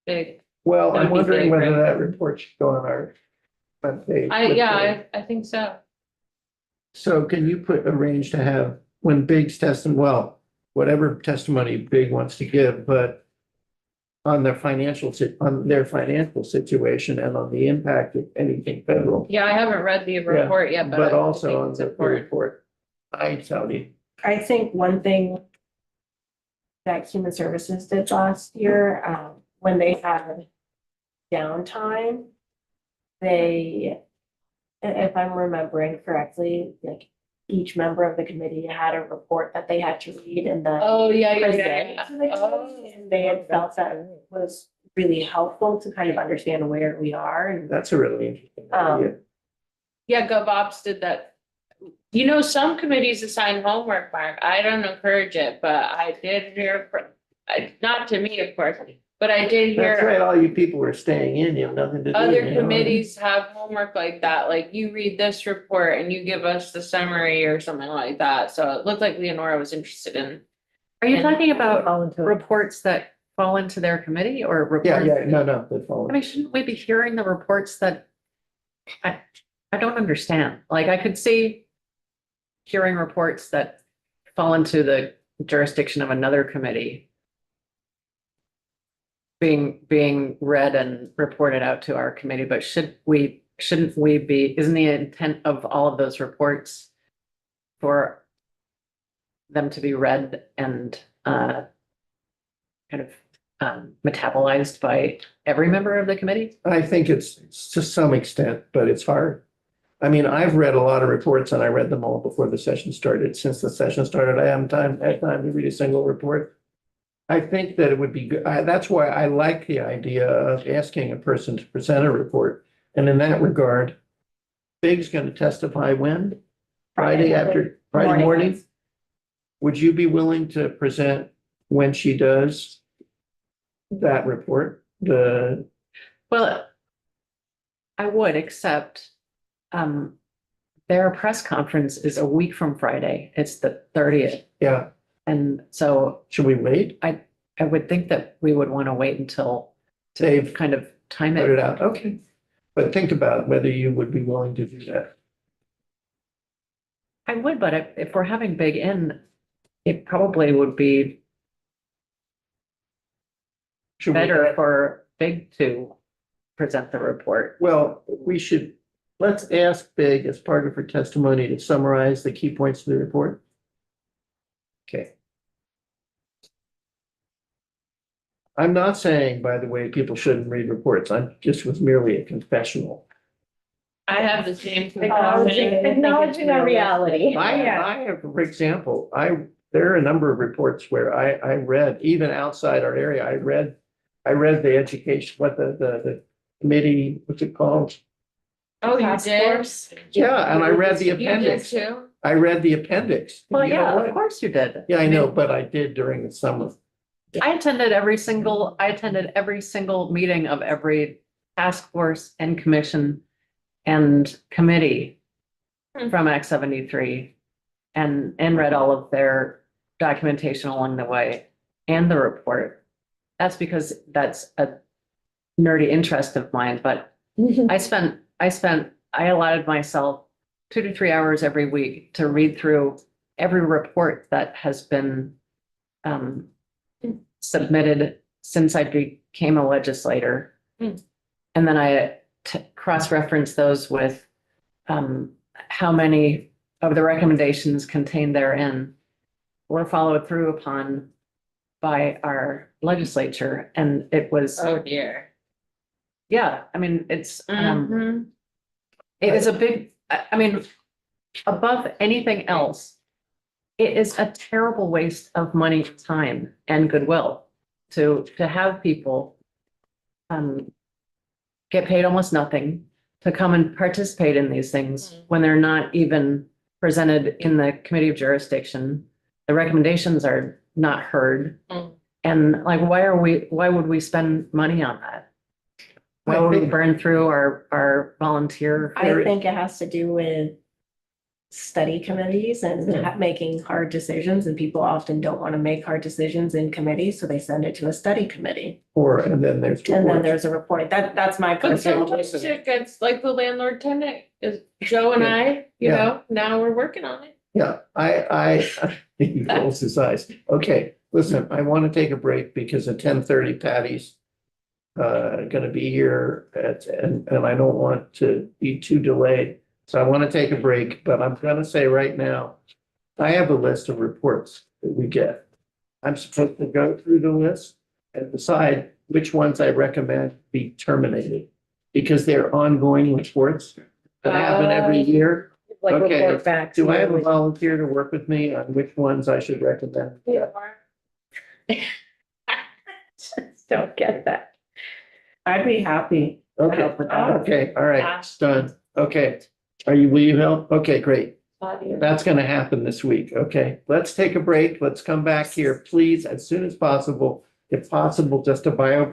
big. Well, I'm That'd be wondering big, whether right? that report should go on our webpage. I think so. So can you arrange to have, when Big's whatever testimony Big wants to give, but on their financial situation and on the impact of anything federal, Yeah, I haven't read the report yet, but. but I also think on it's the important. report. I tell you, I think one thing that Human Services did last year, when they had downtime, if I'm remembering correctly, like each member of the committee had a report that they had to read in the Oh, yeah, present to the committee, and they had felt that was really helpful to kind of understand where we are and. that's a really interesting idea. Yeah, GovOps did that. Some committees assign homework, Mark. I don't encourage it, but I did hear, not to me, of course, but I did That's right, hear all you people who are staying in, you have nothing to do. other you know? committees have homework like that, like you read this report and you give us the summary or something like that. So it looked like Leonora was interested in. Are you And- talking about Volunteer. reports that fall into their committee or reports? Yeah, no, that's fine. I mean, shouldn't we be hearing the reports that I don't understand? Like, I could see hearing reports that fall into the jurisdiction of another committee being read and reported out to our committee, but shouldn't we isn't the intent of all of those reports for them to be read and kind of metabolized by every member of the committee? I think it's to some extent, but it's hard. I mean, I've read a lot of reports and I read them all before the session started. Since the session started, I haven't had time to read a single report. I think that it would be good. That's why I like the idea of asking a person to present a report. And in that regard, Big's going to testify when? Friday morning? Would you be willing to present when she does that report? Well, I would, except their press conference is a week from Friday. It's the 30th. Yeah, And so should we wait? I would think that we would want to wait until They've kind of time put it it. out. Okay. But think about whether you would be willing to do that. I would, but if we're having Big in, it probably would be Should we- better for Big to present the report. Well, let's ask Big as part of her testimony to summarize the key points of the report. Okay. I'm not saying, by the way, people shouldn't read reports. I'm just was merely a confessional. I have the same. Acknowledging our reality. I have, for example, there are a number of reports where I read, even outside our area, I read the education, what the committee, what's it called? Oh, you Task did? force. Yeah, and I read the You did appendix. too? I read the appendix. Well, You know yeah, what? of course you did. Yeah, I know, but I did during the summer. I attended every single meeting of every task force and commission and committee Hmm. from Act 73 and read all of their documentation along the way and the report. That's because that's a nerdy interest of mine, but I allotted myself 2 to 3 hours every week to read through every report that has been submitted since I became a legislator. Hmm. And then I cross-reference those with how many of the recommendations contained therein were followed through upon by our legislature. And it was, Oh, dear. yeah, I mean, it's, Mhm. it is a big, I mean, above anything else, it is a terrible waste of money, time and goodwill to have people get paid almost nothing to come and participate in these things when they're not even presented in the committee of jurisdiction. The recommendations are not heard. Mm. And like, why would we spend money on that? Why would we burn through our volunteer? I think it has to do with study committees and making hard decisions, and people often don't want to make hard decisions in committees, so they send it to a study committee. And then there's. And then reports. there's a report. That's my But personal. sometimes it gets like the landlord tenant is Joe and I, you Yeah. know, now we're working on it. Yeah, he rolls his eyes. Okay, listen, I want to take a break because at 10:30 Patty's gonna be here and I don't want to be too delayed. So I want to take a break, but I'm gonna say right now, I have a list of reports that we get. I'm supposed to go through the list and decide which ones I recommend be terminated. Because they're ongoing reports that happen every year. Like Okay, report back. Do I have a volunteer to work with me on which ones I should recommend? Don't get that. I'd be happy. to Okay, help with that. okay, all right, it's done. Okay. Will you help? Okay, great. That's gonna happen this week. Okay, let's take a break. Let's come back here, please, as soon as possible. If possible, just a bio break.